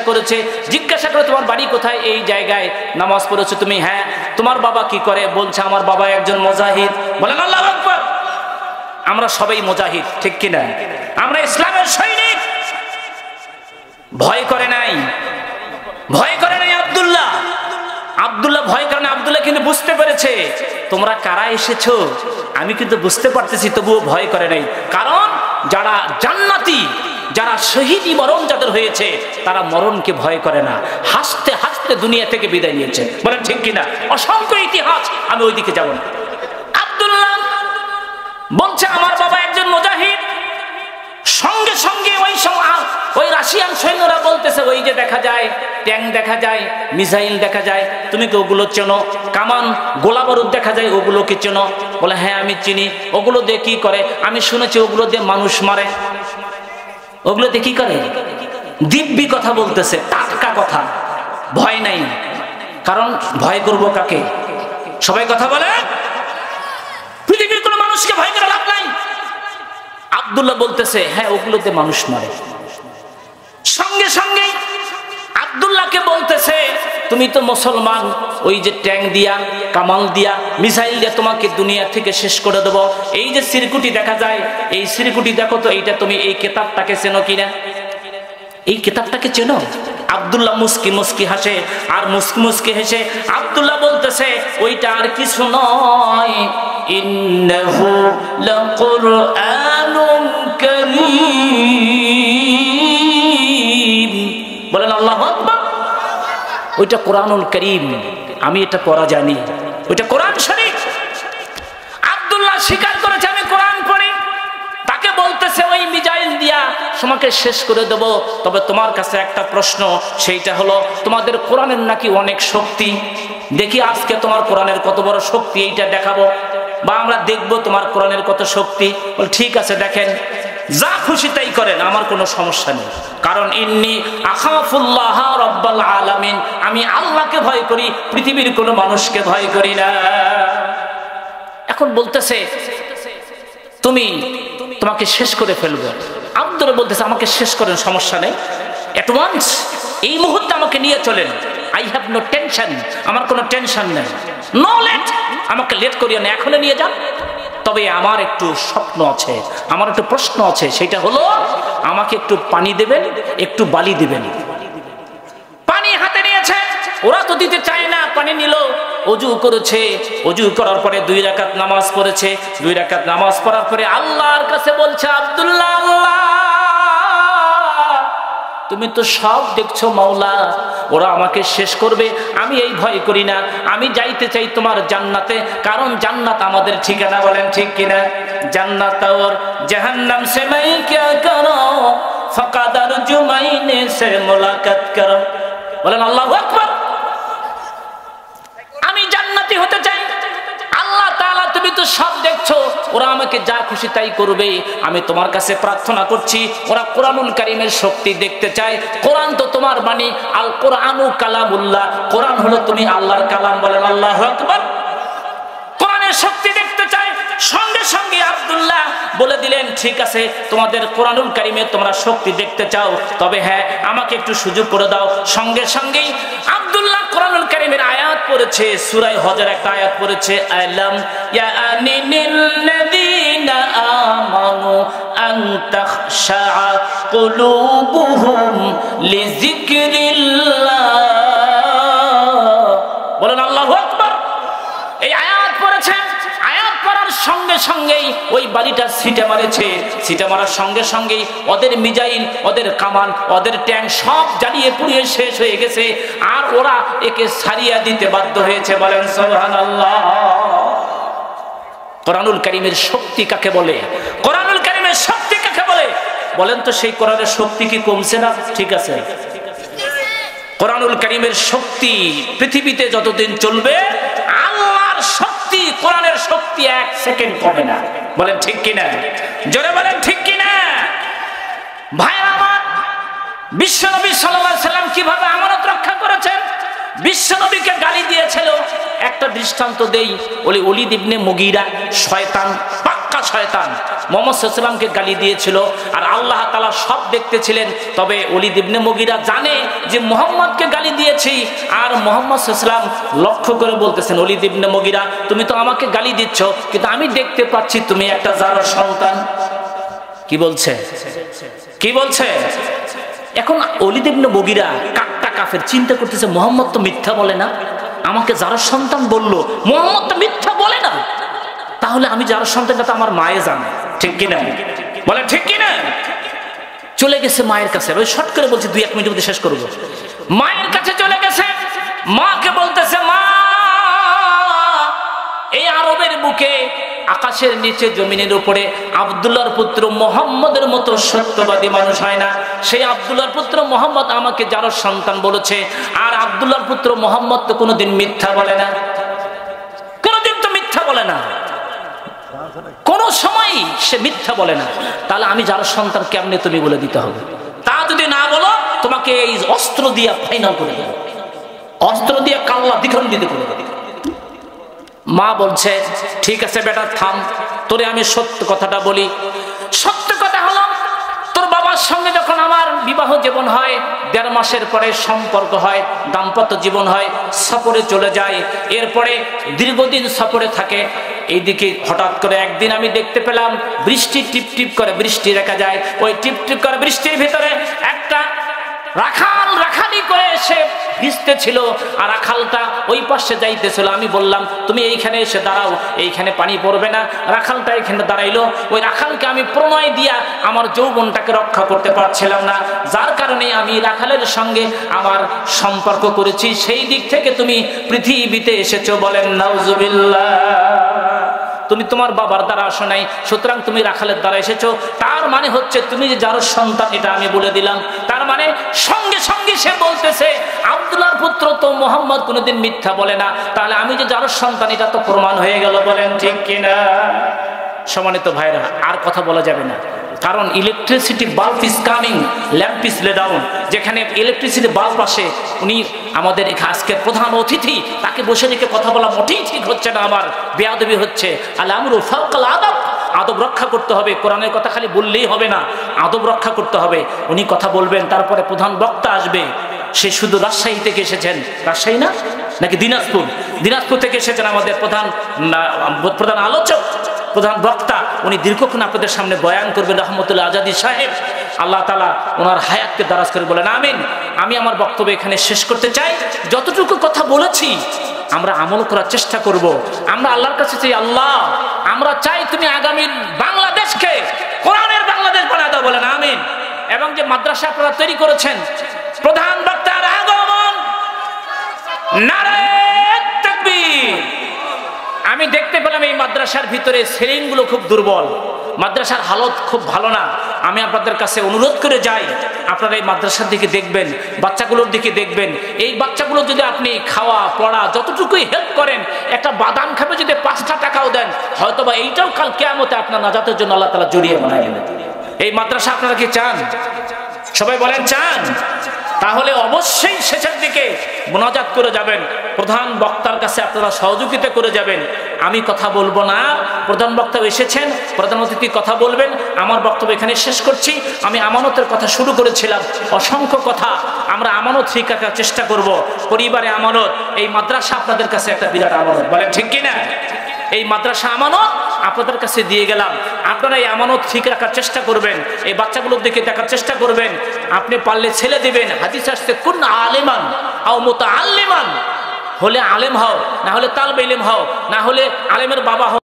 করে তোমার বাড়ি কোথায়? এই জায়গায়। নামাজ পড়েছো তুমি? হ্যাঁ। তোমার বাবা কি করে? বলছে আমার বাবা একজন মুজাহিদ। বলেন আল্লাহু আকবার। আমরা সবাই মুজাহিদ, ঠিক কিনা? আমরা ইসলামের সৈনিক। ভয় করে নাই আব্দুল্লাহ ভয় করে না। আব্দুল্লাহ কিন্তু বুঝতে পেরেছে তোমরা কারা এসেছো, আমি কিন্তু বুঝতে পারতেছি, তবুও ভয় করে নাই। কারণ যারা জান্নাতি, যারা শহীদি মরণ যাদের হয়েছে, তারা মরণকে ভয় করে না, হাসতে হাসতে দুনিয়া থেকে বিদায় নিয়েছে। বলেন ঠিক কিনা? অসংখ্য ইতিহাস, আমি ওইদিকে যাব না। আব্দুল্লাহ বলছে আমার বাবা একজন মুজাহিদ। সঙ্গে সঙ্গে ওই রাশিয়ান সৈন্যরা বলতেছে, ওই যে দেখা যায় ট্যাঙ্ক, দেখা যায় মিসাইল, দেখা যায়, তুমি কি ওগুলো চেনো? কামান, গোলা বারুদ দেখা যায়, ওগুলো কি চেনো? বলে হ্যাঁ আমি চিনি। ওগুলো দিয়ে কি করে? আমি শুনেছি ওগুলো দিয়ে মানুষ মারে। ওগুলো দিয়ে কি করে? দিব্যি কথা বলতেছে, টাটকা কথা, ভয় নাই। কারণ ভয় করব কাকে? সবাই কথা বলে, পৃথিবীর কোনো মানুষকে ভয় করে লাভ নাই। আব্দুল্লাহ বলতেছে হ্যাঁ ওগুলোতে মানুষ মারে। সঙ্গে সঙ্গে আব্দুল্লাহকে বলতেছে, তুমি তো মুসলমান, ওই যে ট্যাঙ্ক দিয়া, কামাল দিয়া, মিসাইল দিয়া তোমাকে দুনিয়া থেকে শেষ করে দেব। এই যে সিরকুটি দেখা যায়, এই সিরকুটি দেখো তো, এইটা তুমি এই কিতাবটাকে চেনো কিনা? এই কিতাবটাকে চেনো? আব্দুল্লাহ মুস্কি মুস্কি হাসে, আর মুস্কি মুস্কি হেসে আব্দুল্লাহ বলতেছে, ওইটা আর কিছু নয়, ইন্নাহু লাকুরআনুন কারীম। বলেন আল্লাহু আকবার। ওইটা কোরআনুল কারীম, আমি এটা পড়া জানি, ওইটা কোরআন শরীফ। আব্দুল্লাহ স্বীকার করেছে আমি কোরআন পড়ি। তাকে বলতেছে ওই মিসাইল দিয়া তোমাকে শেষ করে দেব, তবে তোমার কাছে একটা প্রশ্ন, সেইটা হলো তোমাদের কোরআনের নাকি অনেক শক্তি। দেখি আজকে তোমার কোরআনের কত বড় শক্তি, এইটা দেখাবো, বা আমরা দেখবো তোমার কোরআনের কত শক্তি। বল ঠিক আছে, দেখেন, যা খুশি তাই করেন, আমার কোনো সমস্যা নেই। কারণ ইন্নী আখাফুল্লাহ রাব্বাল আলামিন, আমি আল্লাহকে ভয় করি, পৃথিবীর কোনো মানুষকে ভয় করি না। এখন বলতেছে তোমাকে শেষ করে ফেলবো। আব্দুল্লাহ বলতেছে আমাকে শেষ করেন, সমস্যা নেই, এট ওয়ান্স, এই মুহূর্তে আমাকে নিয়ে চলেন। আই হ্যাভ নো টেনশন, আমার কোনো টেনশন নেই। নো লেট, আমাকে লেট করিও না, এখনই নিয়ে যান। তবে আমার একটু স্বপ্ন আছে, আমার একটু প্রশ্ন আছে, সেটা হলো আমাকে একটু পানি দেবেন, একটু বালি দেবেন। পানি হাতে নিয়েছে, ওরা তো দিতে চায় না, পানি নিল, ওযু করেছে, ওযু করার পরে 2 রাকাত নামাজ পড়েছে। 2 রাকাত নামাজ পড়ার পরে আল্লাহর কাছে বলছে, আব্দুল্লাহ, আল্লাহ তুমি তো সব দেখছো মাওলা, ওরা আমাকে শেষ করবে, আমি এই ভয় করি না, আমি যাইতে চাই তোমার জান্নাতে, কারণ জান্নাত আমাদের ঠিকানা। বলেন ঠিক কিনা? জান্নাত और जहन्नम से मैं क्या करूं फकद अर्जु महीने से मुलाकात करो। বলেন আল্লাহু আকবার। আমি জান্নাতি হতে চাই। আল্লাহ তাআলা তুমি তো সব দেখছো, ওরা আমাকে যা খুশি তাই করবে, আমি তোমার কাছে প্রার্থনা করছি, ওরা কোরআনুল কারীমের শক্তি দেখতে চায়। কোরআন তো তোমার বাণী, আল কোরআনু কালামুল্লাহ, কোরআন হলো তুমি আল্লাহর কালাম। বলেন আল্লাহু আকবার। কোরআনের শক্তি দেখতে চায়। সঙ্গে সঙ্গে আব্দুল্লাহ বলে দিলেন, ঠিক আছে, তোমাদের কোরআনুল কারীমে তোমরা শক্তি দেখতে চাও, তবে হ্যাঁ আমাকে একটু সুযোগ করে দাও। সঙ্গে সঙ্গেই আব্দুল্লাহ কোরআনুল কারীমের আয়াত পড়েছে, সূরা হজের একটা আয়াত পড়েছে, আলাম ইয়ানিল্লাযীনা আমানু আন তাখশা কুলুবুহুম লিযিকরিল্লাহ। বলেন আল্লাহু আকবার। এই আয়াত পড়েছে, আয়াত পড়ার সঙ্গে সঙ্গেই ওই বাড়িটা ছিটে মারেছে। ছিটে মারার সঙ্গে সঙ্গেই ওদের মিজাইল, ওদের কামান, ওদের ট্যাঙ্ক সব জ্বালিয়ে পুড়িয়ে শেষ হয়ে গেছে, আর ওরা একে ছাড়িয়ে দিতে বাধ্য হয়েছে। বলেন সুবহানাল্লাহ। কোরআনুল কারীমের শক্তি কাকে বলে? কোরআনুল কারীমের শক্তি কাকে বলে? বলেন তো, সেই কোরআনের শক্তি কি কমছে না? ঠিক আছে, কোরআনুল কারীমের শক্তি পৃথিবীতে যতদিন চলবে, আল্লাহর শক্তি, কোরআনের শক্তি 1 সেকেন্ড কমে না। বলেন ঠিক কিনা? জোরে বলেন ঠিক কিনা? ভাইরা আমার, বিশ্বনবী সাল্লাল্লাহু আলাইহি সাল্লাম কিভাবে আমানত রক্ষা করেছেন? বিশ্বনবীকে গালি দিয়েছিল, একটা দৃষ্টান্ত দেই। ওলীদ ইবনে মুগীরা শয়তান, পাক্কা শয়তান, মুহাম্মদ সাল্লাল্লাহু আলাইহি সাল্লামকে গালি দিয়েছিল, আর আল্লাহ তাআলা সব দেখতেছিলেন। তবে ওলীদ ইবনে মুগীরা জানে যে মুহাম্মদকে গালি দিয়েছি, আর মুহাম্মদ সাল্লাল্লাহু আলাইহি সাল্লাম লক্ষ্য করে বলতেছেন, ওলীদ ইবনে মুগীরা, তুমি তো আমাকে গালি দিচ্ছ, কিন্তু আমি দেখতে পাচ্ছি তুমি একটা জারোর সন্তান। কি বলছে? কি বলছে? এখন ওলীদ ইবনে মুগীরা কাট্টা কাফের, চিন্তা করতেছে, মুহাম্মদ তো মিথ্যা বলে না, আমাকে জারোর সন্তান বললো, মুহাম্মদ তো মিথ্যা বলে না, তাহলে আমি জারোর সন্তানটা তো আমার মায়ে জানে। ঠিক কিনা? বলে ঠিক কিনা? চলে গেছে মায়ের কাছে। ওই শর্ট করে বলছি, 2-1 মিনিটের মধ্যে শেষ করবো। মায়ের কাছে চলে গেছে, মাকে বলতেছে, মা, এই আরবের বুকে, আকাশের নিচে, জমিনের উপরে আব্দুল্লাহর পুত্র মুহাম্মদের মতো সত্যবাদী মানুষ হয় না। সেই আব্দুল্লাহর পুত্র মুহাম্মদ আমাকে জারোর সন্তান বলেছে, আর আব্দুল্লাহর পুত্র মুহাম্মদ তো কোনোদিন মিথ্যা বলে না, কোনোদিন তো মিথ্যা বলে না, কোন সময় সে মিথ্যা বলে না। তাহলে আমি জারোর সন্তান কেমনে তুমি বলে দিতে হবে? তা যদি না বলো, তোমাকে এই অস্ত্র দিয়ে ফাইনাল করে দেবে, অস্ত্র দিয়ে কাল্লা দ্বিখণ্ডিত করে দেবে। মা বলছে, ঠিক আছে বেটা, থাম, তোরে আমি সত্য কথাটা বলি। সত্য কথা হলো, তোর বাবার সঙ্গে যখন আমার বিবাহ জীবন হয়, 1.5 মাসের পরে সম্পর্ক হয়, দাম্পত্য জীবন হয়, সফরে চলে যায়, এরপরে দীর্ঘদিন সফরে থাকে। এইদিকে হঠাৎ করে একদিন আমি দেখতে পেলাম বৃষ্টি টিপ টিপ করে বৃষ্টি দেখা যায়, ওই টিপ টিপ করে বৃষ্টির ভিতরে একটা রাখাল রাখালি করে এসে ভিজতে ছিল, আর রাখালটা ওই পাশে যাইতেছিল। আমি বললাম, তুমি এইখানে এসে দাঁড়াও, এইখানে পানি পড়বে না। রাখালটা এখানে দাঁড়াইলো। ওই রাখালকে আমি প্রণয় দিয়া আমার যৌবনটাকে রক্ষা করতে পারছিলাম না, যার কারণে আমি রাখালের সঙ্গে আমার সম্পর্ক করেছি। সেই দিক থেকে তুমি পৃথিবীতে এসেছো। বলেন নাউজুবিল্লাহ। তুমি তোমার বাবার দ্বারা আসো নাই, সুতরাং তুমি রাখালের দ্বারা এসেছো। তার মানে হচ্ছে তুমি যে যার সন্তান, এটা আমি বলে দিলাম। তার মানে সঙ্গে সঙ্গে সে বলতেছে, আব্দুল্লাহর পুত্র তো মুহাম্মদ কোনোদিন মিথ্যা বলে না, তাহলে আমি যে যার সন্তান, এটা তো প্রমাণ হয়ে গেল। বলেন ঠিক কিনা? সম্মানিত ভাইরা, আর কথা বলা যাবে না, কারণ electricity bulb is coming, lamp is lay down. যেখানে ইলেকট্রিসিটি বাল্ব আসে, উনি আমাদের আজকের প্রধান অতিথি, তাকে বসে রেখে কথা বলা মোটেই ঠিক হচ্ছে না, আমার বেয়াদবি হচ্ছে। আল আমরু ফাওকাল আদব, আদব রক্ষা করতে হবে। কোরআনের কথা খালি বললেই হবে না, আদব রক্ষা করতে হবে। উনি কথা বলবেন, তারপরে প্রধান বক্তা আসবে। সে শুধু রাজশাহী থেকে এসেছেন, রাজশাহী না নাকি দিনাজপুর, দিনাজপুর থেকে এসেছেন আমাদের প্রধান আলোচক, প্রধান বক্তা, উনি দীর্ঘক্ষণ আপনাদের সামনে বয়ান করবেন, রহমতুল্লাহ আজাদি সাহেব। আল্লাহ তাআলা ওনার হায়াতকে দারাজ করে বলেন আমিন। আমি আমার বক্তব্য এখানে শেষ করতে চাই। যতটুকু কথা বলেছি আমরা আমল করার চেষ্টা করব। আমরা আল্লাহর কাছে চাই, আল্লাহ আমরা চাই তুমি আগামী বাংলাদেশকে কোরআনের বাংলাদেশ বানায় দাও, বলেন আমিন। এবং যে মাদ্রাসা আপনারা তৈরি করেছেন, প্রধান বক্তার আগমন, নারায়ে তাকবীর। আমি দেখতে পেলাম এই মাদ্রাসার ভিতরে সিলিংগুলো খুব দুর্বল, মাদ্রাসার হালত খুব ভালো না। আমি আপনাদের কাছে অনুরোধ করে যাই, আপনারা এই মাদ্রাসার দিকে দেখবেন, বাচ্চাগুলোর দিকে দেখবেন। এই বাচ্চাগুলো যদি আপনি খাওয়া পড়া যতটুকুই হেল্প করেন, একটা বাদাম খাবে যদি 5টা টাকাও দেন, হয়তোবা এইটাও কাল কিয়ামতে আপনার নাজাতের জন্য আল্লাহ তাআলা জড়িয়ে বানায় দেবেন। এই মাদ্রাসা আপনারা কি চান? সবাই বলেন চান? তাহলে অবশ্যই শেষের দিকে মোনাজাত করে যাবেন, প্রধান বক্তার কাছে আপনারা সহযোগিতা করে যাবেন। আমি কথা বলবো না, প্রধান বক্তা এসেছেন, প্রধান অতিথি কথা বলবেন। আমার বক্তব্য এখানে শেষ করছি। আমি আমানতের কথা শুরু করেছিলাম, অসংখ্য কথা। আমরা আমানত ঠিক রাখার চেষ্টা করব। পরিবারে আমানত, এই মাদ্রাসা আপনাদের কাছে একটা বিরাট আমানত, বলেন ঠিক কিনা? এই মাদ্রাসা আমানত আপনাদের কাছে দিয়ে গেলাম, আপনারা এই আমানত ঠিক রাখার চেষ্টা করবেন, এই বাচ্চাগুলোর দিকে দেখার চেষ্টা করবেন। আপনি পারলে ছেলে দিবেন, হাদিস আসছে কুন আলিমান আও মুতাআল্লিমান, হলে আলেম হও, না হলে তালবে ইলম হও, না হলে আলেমের বাবা হও।